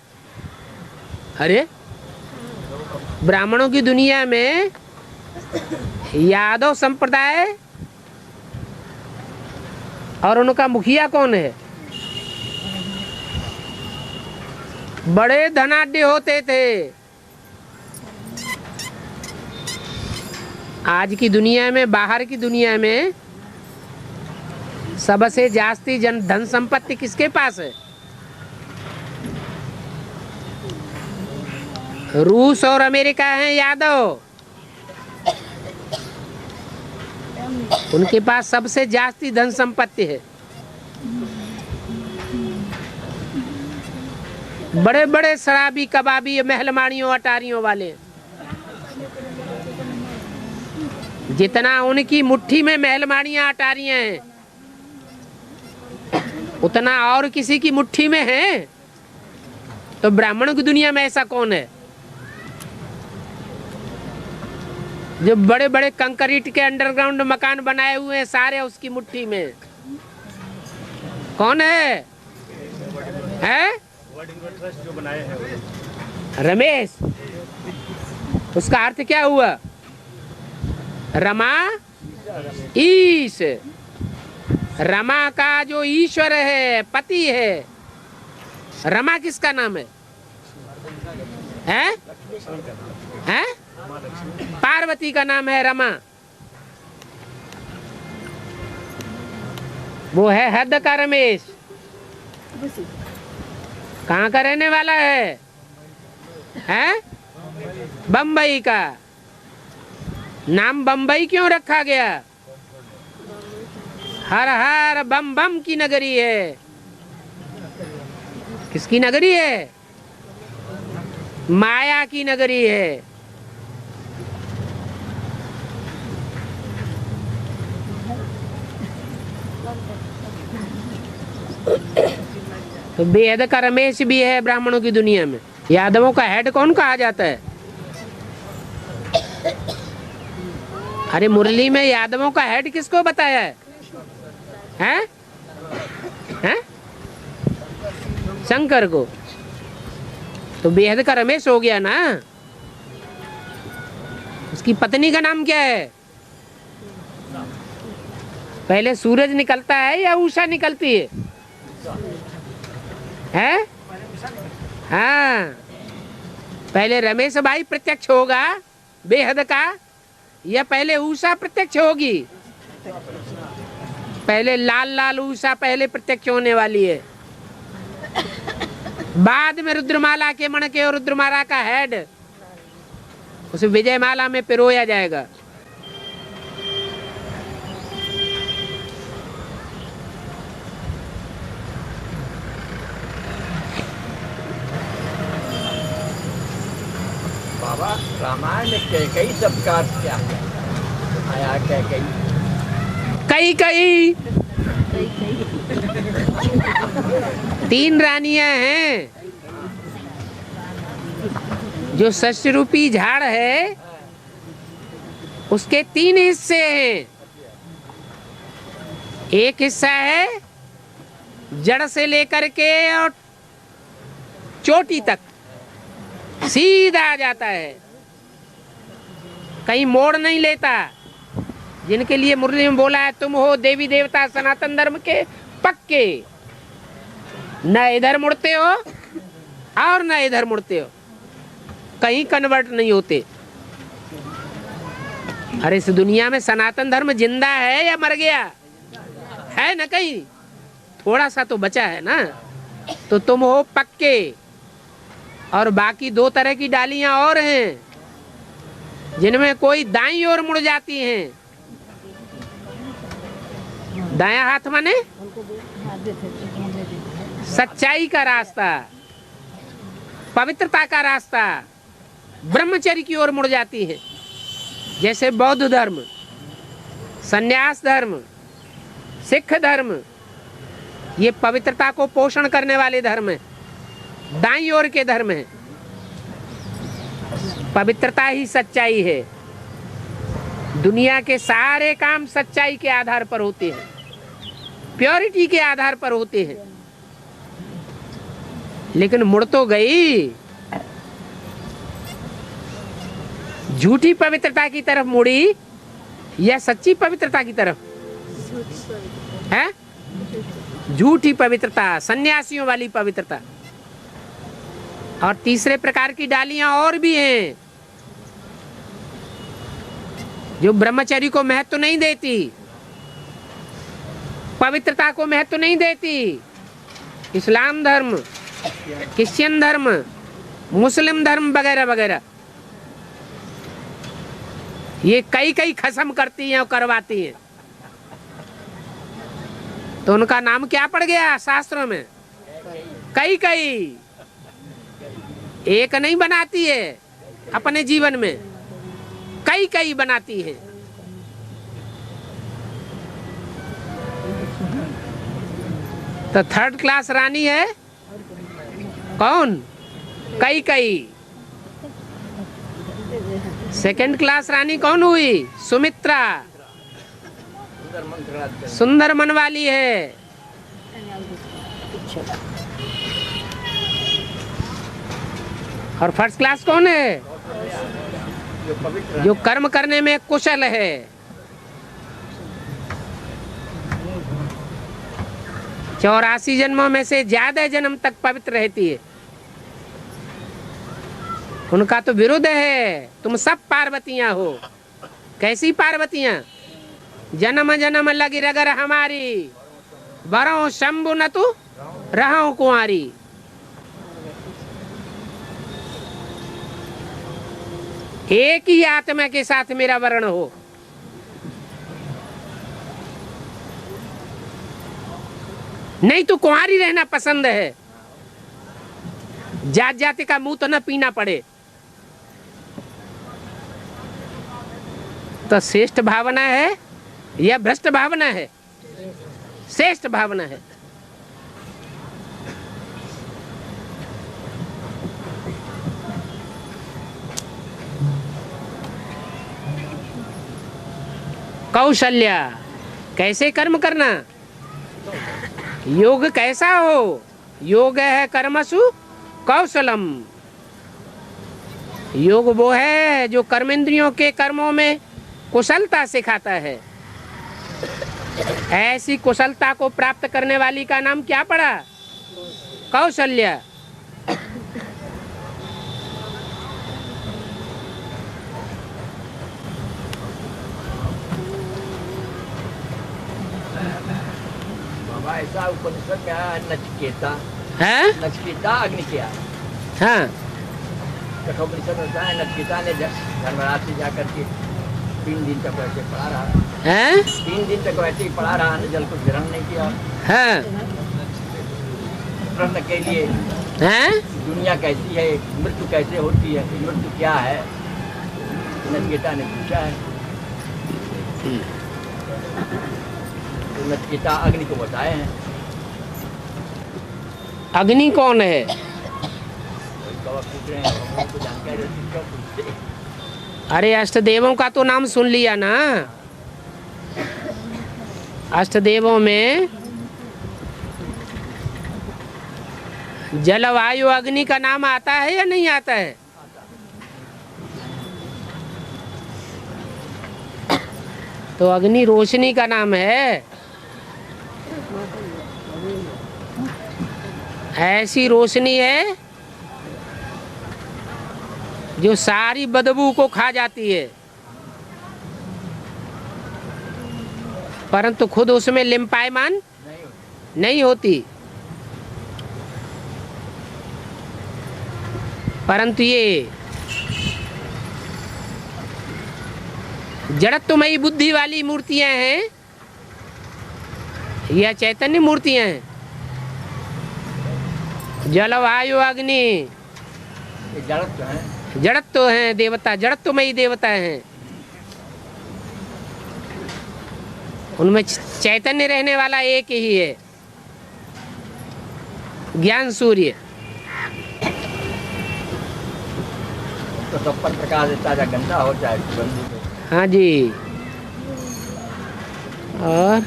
अरे ब्राह्मणों की दुनिया में यादव संप्रदाय और उनका मुखिया कौन है? बड़े धनाढ्य होते थे। आज की दुनिया में, बाहर की दुनिया में सबसे जास्ती धन संपत्ति किसके पास है? रूस और अमेरिका है यादव। उनके पास सबसे जास्ती धन संपत्ति है। बड़े बड़े शराबी, कबाबी, महलमानियों, अटारियों वाले। जितना उनकी मुट्ठी में महलमानियां, अटारियां हैं, उतना और किसी की मुट्ठी में है? तो ब्राह्मणों की दुनिया में ऐसा कौन है जो बड़े बड़े कंक्रीट के अंडरग्राउंड मकान बनाए हुए हैं सारे उसकी मुट्ठी में? कौन है? हैं? जो बनाए हैं रमेश। उसका अर्थ क्या हुआ? रमा ईश। रमा का जो ईश्वर है, पति है। रमा किसका नाम है? हैं? हैं? पार्वती का नाम है रमा। वो है हद का रमेश। कहाँ का रहने वाला है? हैं? बम्बई का। नाम बम्बई क्यों रखा गया? हर हर बम बम की नगरी है। किसकी नगरी है? माया की नगरी है। तो बेहद का रमेश भी है ब्राह्मणों की दुनिया में। यादवों का हेड कौन कहा जाता है? अरे मुरली में यादवों का हेड किसको बताया है? हैं? हैं? शंकर को। तो बेहद का रमेश हो गया ना। उसकी पत्नी का नाम क्या है? पहले सूरज निकलता है या उषा निकलती है? हैं? हाँ, पहले रमेश भाई प्रत्यक्ष होगा बेहद का, या पहले उषा प्रत्यक्ष होगी? पहले लाल लाल उषा पहले प्रत्यक्ष होने वाली है, बाद में रुद्रमाला के मणके और रुद्रमाला का हेड उसे विजयमाला में पिरोया जाएगा। बाबा रामायण में कैकई शब्द का अर्थ क्या है? आया कैकई, कई कई 3 रानियां हैं। जो शस्य रूपी झाड़ है उसके 3 हिस्से हैं। एक हिस्सा है जड़ से लेकर के और चोटी तक सीधा आ जाता है, कहीं मोड़ नहीं लेता। जिनके लिए मुरली में बोला है तुम हो देवी देवता सनातन धर्म के पक्के, न इधर मुड़ते हो और न इधर मुड़ते हो, कहीं कन्वर्ट नहीं होते। अरे इस दुनिया में सनातन धर्म जिंदा है या मर गया है? ना कहीं थोड़ा सा तो बचा है ना। तो तुम हो पक्के, और बाकी 2 तरह की डालियां और हैं जिनमें कोई दाईं ओर मुड़ जाती हैं। दायां हाथ माने सच्चाई का रास्ता, पवित्रता का रास्ता, ब्रह्मचर्य की ओर मुड़ जाती है। जैसे बौद्ध धर्म, संन्यास धर्म, सिख धर्म, ये पवित्रता को पोषण करने वाले धर्म है, दाईं ओर के धर्म है। पवित्रता ही सच्चाई है। दुनिया के सारे काम सच्चाई के आधार पर होते हैं, प्योरिटी के आधार पर होते हैं। लेकिन मुड़ तो गई, झूठी पवित्रता की तरफ मुड़ी या सच्ची पवित्रता की तरफ? है झूठी पवित्रता, सन्यासियों वाली पवित्रता। और तीसरे प्रकार की डालियां और भी हैं जो ब्रह्मचर्य को महत्व नहीं देती, पवित्रता को महत्व नहीं देती। इस्लाम धर्म, क्रिश्चियन धर्म, मुस्लिम धर्म वगैरह वगैरह, ये कई कई खसम करती हैं और करवाती हैं। तो उनका नाम क्या पड़ गया शास्त्रों में? कई कई। एक नहीं बनाती है अपने जीवन में, कई कई बनाती है। तो 3rd क्लास रानी है कौन? कई कई। 2nd क्लास रानी कौन हुई? सुमित्रा, सुंदर मन वाली है। और 1st क्लास कौन है? जो कर्म करने में कुशल है। चौरासी जन्मों में से ज्यादा जन्म तक पवित्र रहती है। उनका तो विरुद्ध है, तुम सब पार्वतियां हो। कैसी पार्वतियां? जन्म जन्म लगी रगर हमारी, बरो शंभु न तू रहो कुंवारी। एक ही आत्मा के साथ मेरा वर्ण हो। नहीं तो कुंवारी रहना पसंद है, जात जाति का मुंह तो न पीना पड़े। तो श्रेष्ठ भावना है या भ्रष्ट भावना है? श्रेष्ठ भावना है। कौशल्या, कैसे कर्म करना? योग कैसा हो? योग है कर्मसु कौशलम, योग वो है जो कर्मेंद्रियों के कर्मों में कुशलता सिखाता है। ऐसी कुशलता को प्राप्त करने वाली का नाम क्या पड़ा? कौशल्या। बाबा ऐसा उपनिषद में आया नचिकेता, है? नचिकेता अग्नि किया। हाँ, कठोपनिषद में होता है नचिकेता ने धर्मराज से जाकर के 3 दिन तक वैसे पढ़ा रहा है? 3 दिन तक वैसे ही पढ़ा रहा, जल को ग्रहण नहीं किया। हाँ, प्रश्न के लिए है? दुनिया कैसी है, मृत्यु कैसे होती है, मृत्यु क्या है, नचिकेता ने पूछा है। तो नचिकेता अग्नि को बताए हैं। अग्नि कौन है? पूछ रहे हैं, हम लोग को जानकारी रहती क्यों पूछते? अरे अष्टदेवों का तो नाम सुन लिया ना। अष्टदेवों में जल वायु अग्नि का नाम आता है या नहीं आता है? तो अग्नि रोशनी का नाम है। ऐसी रोशनी है जो सारी बदबू को खा जाती है, परंतु खुद उसमें लिम्पायमान नहीं होती। परंतु ये जड़त्वमयी बुद्धि वाली मूर्तियां हैं या चैतन्य मूर्तियां हैं। जल वायु अग्नि जड़त्व है, जड़त्व हैं, देवता जड़त्वमयी देवता हैं। उनमें चैतन्य रहने वाला एक ही है, ज्ञान सूर्य। तो सब पर प्रकाश देता, चाहे गंदा हो चाहे सुगंधित हो। हाँ जी। और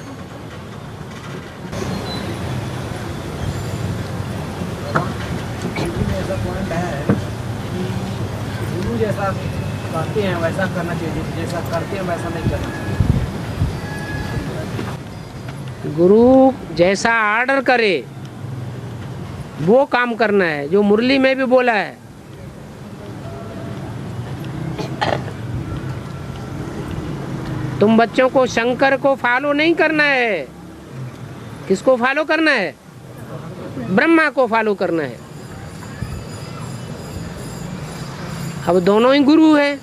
ऐसा पॉइंट है कि गुरु जैसा कहते हैं वैसा करना चाहिए, जैसा करते हैं वैसा नहीं करना चाहिए। गुरु जैसा आर्डर करे वो काम करना है, जो मुरली में भी बोला है। तुम बच्चों को शंकर को फॉलो नहीं करना है। किसको फॉलो करना है? ब्रह्मा को फॉलो करना है। अब दोनों ही गुरु हैं।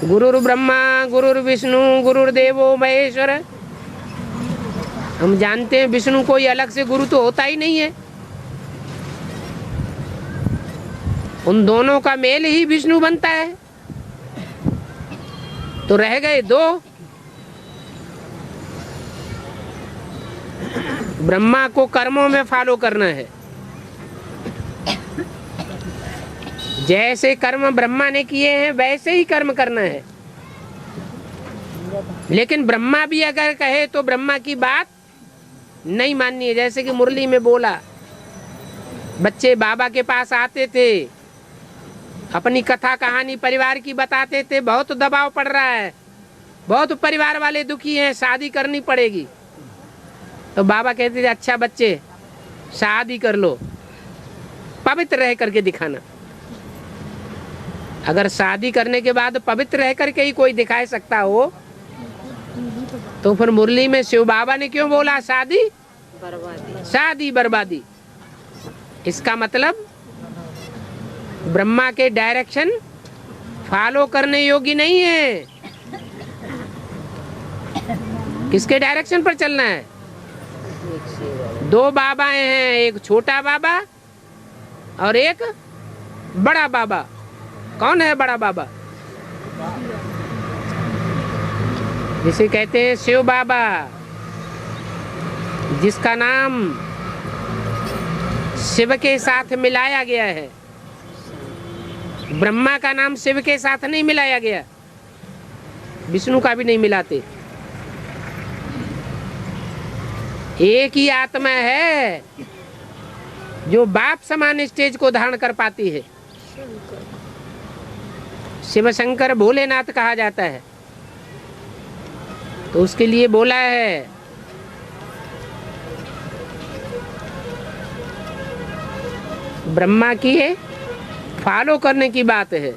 गुरुर् ब्रह्मा गुरुर् विष्णु गुरुर्देवो महेश्वर। हम जानते हैं विष्णु कोई अलग से गुरु तो होता ही नहीं है। उन दोनों का मेल ही विष्णु बनता है। तो रह गए दो। ब्रह्मा को कर्मों में फॉलो करना है। जैसे कर्म ब्रह्मा ने किए हैं वैसे ही कर्म करना है। लेकिन ब्रह्मा भी अगर कहे तो ब्रह्मा की बात नहीं माननी है। जैसे कि मुरली में बोला, बच्चे बाबा के पास आते थे, अपनी कथा कहानी परिवार की बताते थे। बहुत दबाव पड़ रहा है, बहुत परिवार वाले दुखी हैं, शादी करनी पड़ेगी। तो बाबा कहते थे अच्छा बच्चे शादी कर लो, पवित्र रह करके दिखाना। अगर शादी करने के बाद पवित्र रह करके ही कोई दिखा सकता हो तो फिर मुरली में शिव बाबा ने क्यों बोला शादी बर्बादी, शादी बर्बादी। इसका मतलब ब्रह्मा के डायरेक्शन फॉलो करने योग्य नहीं है। किसके डायरेक्शन पर चलना है? दो बाबाएं हैं, एक छोटा बाबा और एक बड़ा बाबा। कौन है बड़ा बाबा? जिसे कहते हैं शिव बाबा, जिसका नाम शिव के साथ मिलाया गया है। ब्रह्मा का नाम शिव के साथ नहीं मिलाया गया, विष्णु का भी नहीं मिलाते। एक ही आत्मा है जो बाप समान स्टेज को धारण कर पाती है। शिव शंकर भोलेनाथ कहा जाता है, तो उसके लिए बोला है। ब्रह्मा की फॉलो करने की बात है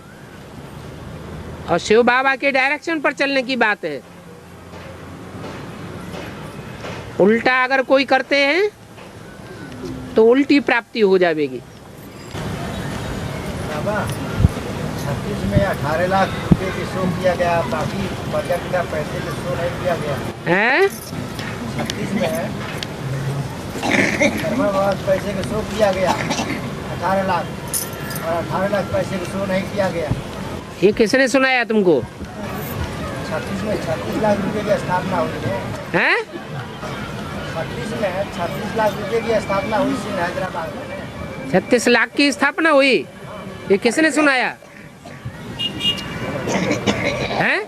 और शिव बाबा के डायरेक्शन पर चलने की बात है। उल्टा अगर कोई करते हैं तो उल्टी प्राप्ति हो जाएगी। छत्तीस में 18 लाख रुपए की शो किया गया, बाकी बजट का पैसे की शो नहीं किया गया हैं? 36 में है पैसे के शो किया गया 18 लाख, और 18 लाख पैसे के शो नहीं किया गया। ये किसने सुनाया तुमको? 36 में 36 लाख रुपए की स्थापना हुई है। हैं? 36 में 36 लाख रुपए की स्थापना हुई थी हैदराबाद में। 36 लाख की स्थापना हुई, ये किसने सुनाया? हैं?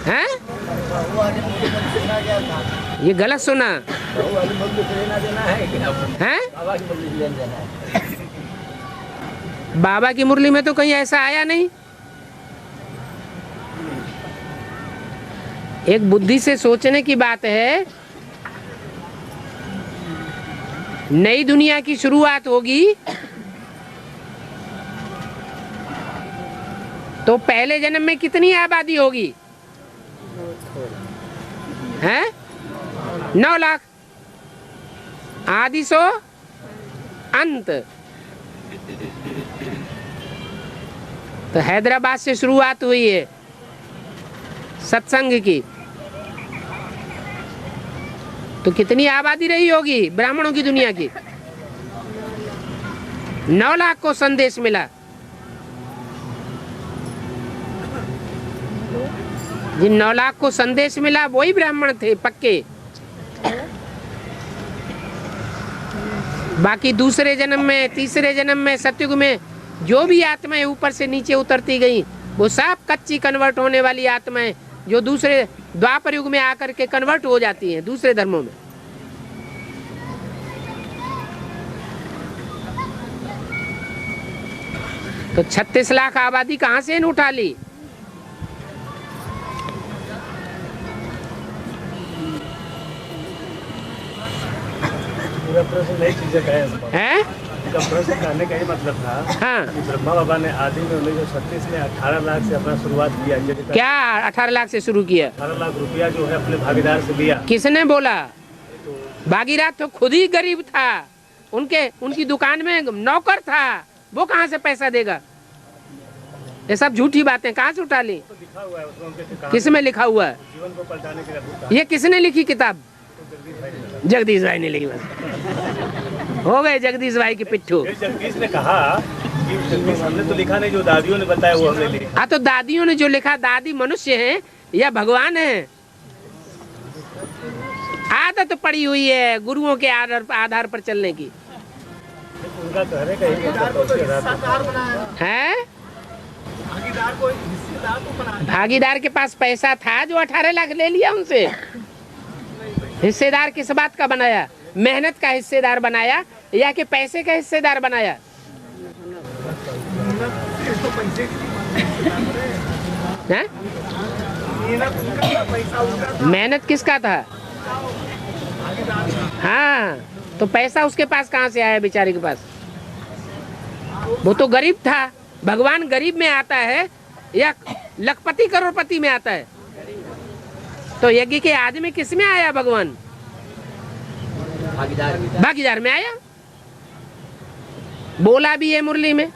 हैं? सुना गया था। ये गलत सुना। हैं? बाबा की मुरली में तो कहीं ऐसा आया नहीं। एक बुद्धि से सोचने की बात है। नई दुनिया की शुरुआत होगी तो पहले जन्म में कितनी आबादी होगी? हैं? 9 लाख। आदि सो अंत। तो हैदराबाद से शुरुआत हुई है सत्संग की, तो कितनी आबादी रही होगी ब्राह्मणों की दुनिया की? 9 लाख को संदेश मिला। जिन 9 लाख को संदेश मिला वही ब्राह्मण थे पक्के। बाकी दूसरे जन्म में, तीसरे जन्म में, सतयुग में जो भी आत्माएं ऊपर से नीचे उतरती गई वो सब कच्ची कन्वर्ट होने वाली आत्माएं जो दूसरे द्वापर युग में आकर के कन्वर्ट हो जाती हैं दूसरे धर्मों में। तो 36 लाख आबादी कहां से उठा ली? पूरा प्रश्न नई चीजें का है। प्रश्न कहने का ही मतलब था। हाँ। कि ब्रह्मा बाबा ने आदि में 1936 में 18 लाख से अपना शुरुआत किया। क्या 18 लाख से शुरू किया? 18 लाख रुपया जो है अपने भागीदार से लिया। किसने बोला? भागीदार तो खुद ही गरीब था, उनकी दुकान में नौकर था, वो कहाँ से पैसा देगा? ये सब झूठी बातें कहाँ से उठा ली? लिखा हुआ है उसमें। किस में लिखा हुआ है? जीवन को पलटाने के लिए। ये किसने लिखी किताब? जगदीश भाई ने लिखी। बस हो गए जगदीश भाई की पिट्ठू। जगदीश ने कहा कि हमने तो लिखा नहीं, जो दादियों ने बताया वो हमने लिखा। हाँ, तो दादियों ने जो लिखा, दादी मनुष्य हैं या भगवान हैं? आदत तो पड़ी हुई है गुरुओं के आधार पर चलने की। उनका कहने का है। भागीदार को हिस्सेदार को बनाया। भागीदार के पास पैसा था जो 18 लाख ले लिया उनसे। हिस्सेदार किस बात का बनाया? मेहनत का हिस्सेदार बनाया या कि पैसे का हिस्सेदार बनाया? है? मेहनत किसका था? हाँ, तो पैसा उसके पास कहाँ से आया बेचारे के पास? वो तो गरीब था। भगवान गरीब में आता है या लखपति करोड़पति में आता है? तो यज्ञ के आदमी किस में आया भगवान? भागीदार में आया। बोला भी है मुरली में।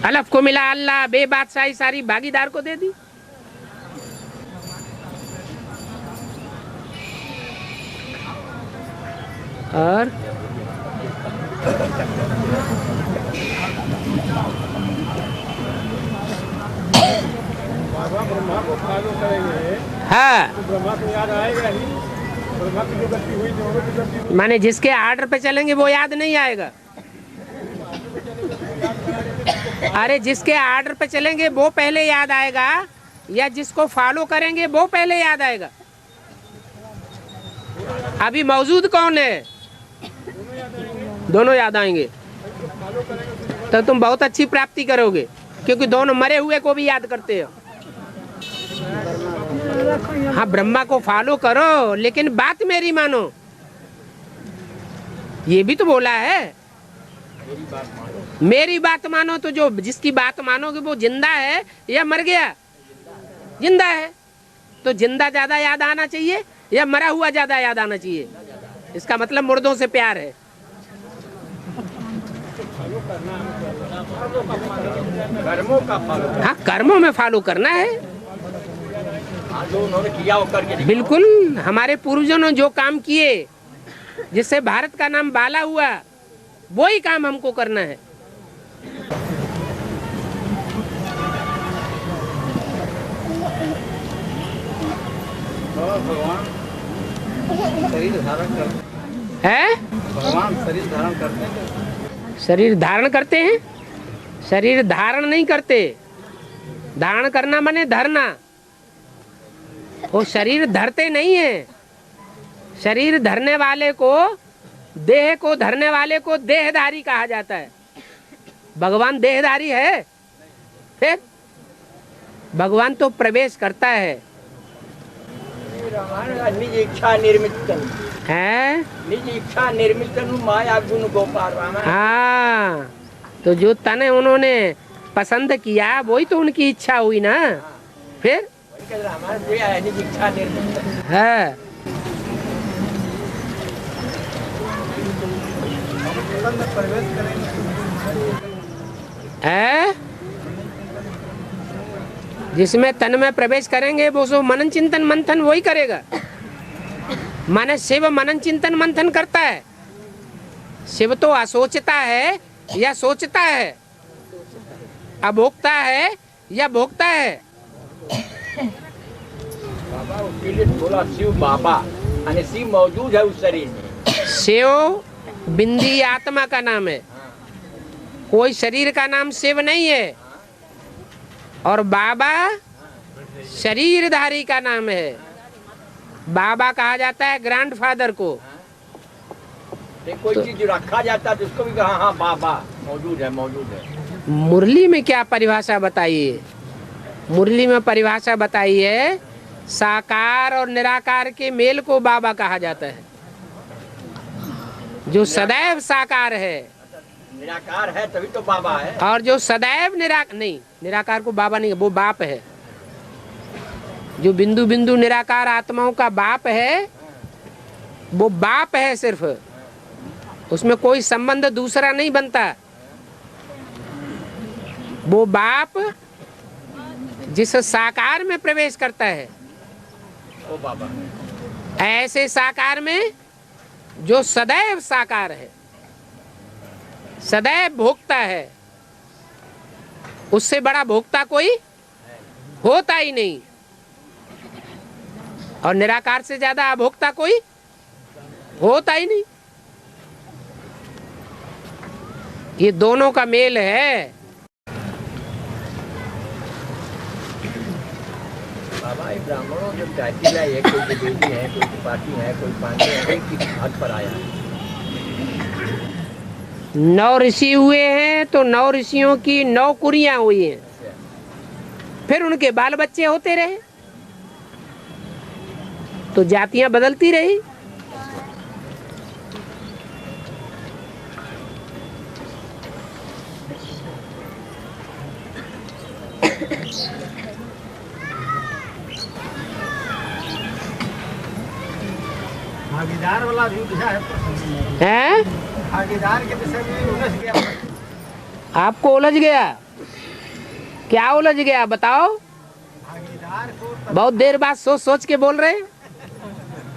अलफ को मिला अल्लाह, बेबादशाही सारी भागीदार को दे दी। और ब्रह्मा को फॉलो करेंगे हाँ, तो ब्रह्मा को याद आएगा ही। ब्रह्मा की जो गलती हुई दोनों की गलती। माने जिसके आर्डर पे चलेंगे वो याद नहीं आएगा। अरे जिसके आर्डर पे चलेंगे वो पहले याद आएगा या जिसको फॉलो करेंगे वो पहले याद आएगा? अभी मौजूद कौन है? दोनों याद आएंगे तो तुम बहुत अच्छी प्राप्ति करोगे, क्योंकि दोनों मरे हुए को भी याद करते हो। हाँ, ब्रह्मा को फॉलो करो, लेकिन बात मेरी मानो। ये भी तो बोला है, मेरी बात मानो। तो जो जिसकी बात मानोगे वो जिंदा है या मर गया? जिंदा है। तो जिंदा ज्यादा याद आना चाहिए या मरा हुआ ज्यादा याद आना चाहिए? इसका मतलब मुर्दों से प्यार है। कर्मों का फल। हाँ, कर्मों में फॉलो करना है। जो उन्होंने किया वो करके बिल्कुल, हमारे पूर्वजों ने जो काम किए जिससे भारत का नाम बाला हुआ, वही काम हमको करना है। भगवान शरीर धारण करते है? भगवान शरीर धारण करते हैं। शरीर धारण करते हैं? शरीर धारण नहीं करते। धारण करना माने धरना। वो शरीर धरते नहीं है। शरीर धरने वाले को, देह को धरने वाले को देहधारी कहा जाता है। भगवान देहधारी है? फिर भगवान तो प्रवेश करता है। निज इच्छा निर्मित है? निज इच्छा निर्मित माया गुण गोपाल राम। हाँ, तो जो तन उन्होंने पसंद किया वही तो उनकी इच्छा हुई ना। फिर निज इच्छा निर्मित है। है? जिसमें तन में प्रवेश करेंगे वो सो मनन चिंतन मंथन वही करेगा। माने शिव मनन चिंतन मंथन करता है। शिव तो असोचता है या सोचता है? अभोक्ता है या भोक्ता है? बाबा उसके लिए बोला शिव बाबा, यानी शिव मौजूद है उस शरीर में। शिव बिंदी आत्मा का नाम है, कोई शरीर का नाम शिव नहीं है। और बाबा शरीरधारी का नाम है। बाबा कहा जाता है ग्रैंडफादर को। कोई चीज रखा जाता है तो उसको भी कहा हाँ बाबा मौजूद है, मौजूद है। मुरली में क्या परिभाषा बताइए? मुरली में परिभाषा बताइए, साकार और निराकार के मेल को बाबा कहा जाता है। जो सदैव साकार है, निराकार है तभी तो बाबा है। और जो सदैव नहीं, निराकार को बाबा नहीं, वो बाप है। जो बिंदु बिंदु निराकार आत्माओं का बाप है, वो बाप है सिर्फ। उसमें कोई संबंध दूसरा नहीं बनता। वो बाप जिस साकार में प्रवेश करता है वो बाबा है। ऐसे साकार में जो सदैव साकार है, सदैव भोक्ता है, उससे बड़ा भोक्ता कोई होता ही नहीं। और निराकार से ज्यादा अभोक्ता कोई होता ही नहीं। ये दोनों का मेल है। बाबा ये ब्राह्मणों जो जाति है, कोई द्विवेदी है, कोई त्रिपाठी है, कोई पांडे है, किस हद पर आया है? 9 ऋषि हुए हैं तो 9 ऋषियों की 9 कुरियां हुई हैं। फिर उनके बाल बच्चे होते रहे तो जातियां बदलती रही। भागीदार वाला युद्ध है। हैं? भागीदार के विषय में उलझ गया। आपको उलझ गया? क्या उलझ गया बताओ? भागीदार को बहुत देर बाद सोच सोच के बोल रहे हैं।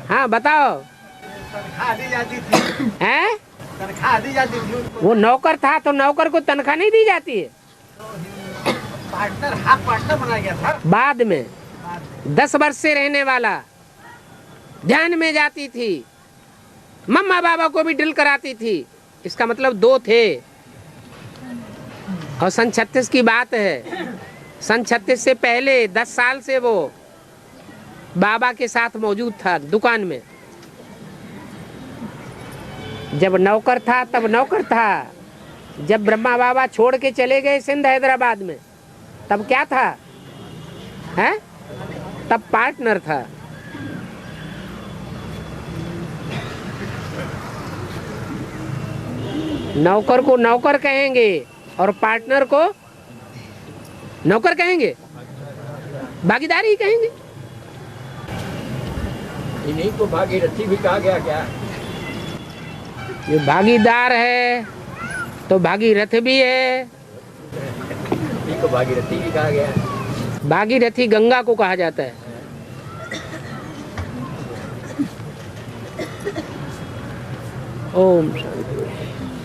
हाँ बताओ। तनख्वाह दी जाती थी। हैं? तनख्वाह दी जाती थी उनको। वो नौकर था तो नौकर को तनख्वाह नहीं दी जाती है? पार्टनर, हाफ पार्टनर बनाया गया था। बाद में 10 वर्ष से रहने वाला ध्यान में जाती थी, मम्मा बाबा को भी ड्रिल कराती थी। इसका मतलब 2 थे। और सन 36 की बात है। सन 36 से पहले 10 साल से वो बाबा के साथ मौजूद था दुकान में। जब नौकर था तब नौकर था, जब ब्रह्मा बाबा छोड़ के चले गए सिंध हैदराबाद में तब क्या था, है? तब पार्टनर था। नौकर को नौकर कहेंगे और पार्टनर को नौकर कहेंगे, भागीदारी कहेंगे। इन्हीं को भागीरथी भी कहा गया क्या? ये भागीदार है तो भागीरथ भी है। इन्हीं को भागीरथी भी कहा गया। भागीरथी गंगा को कहा जाता है। ओम शांति।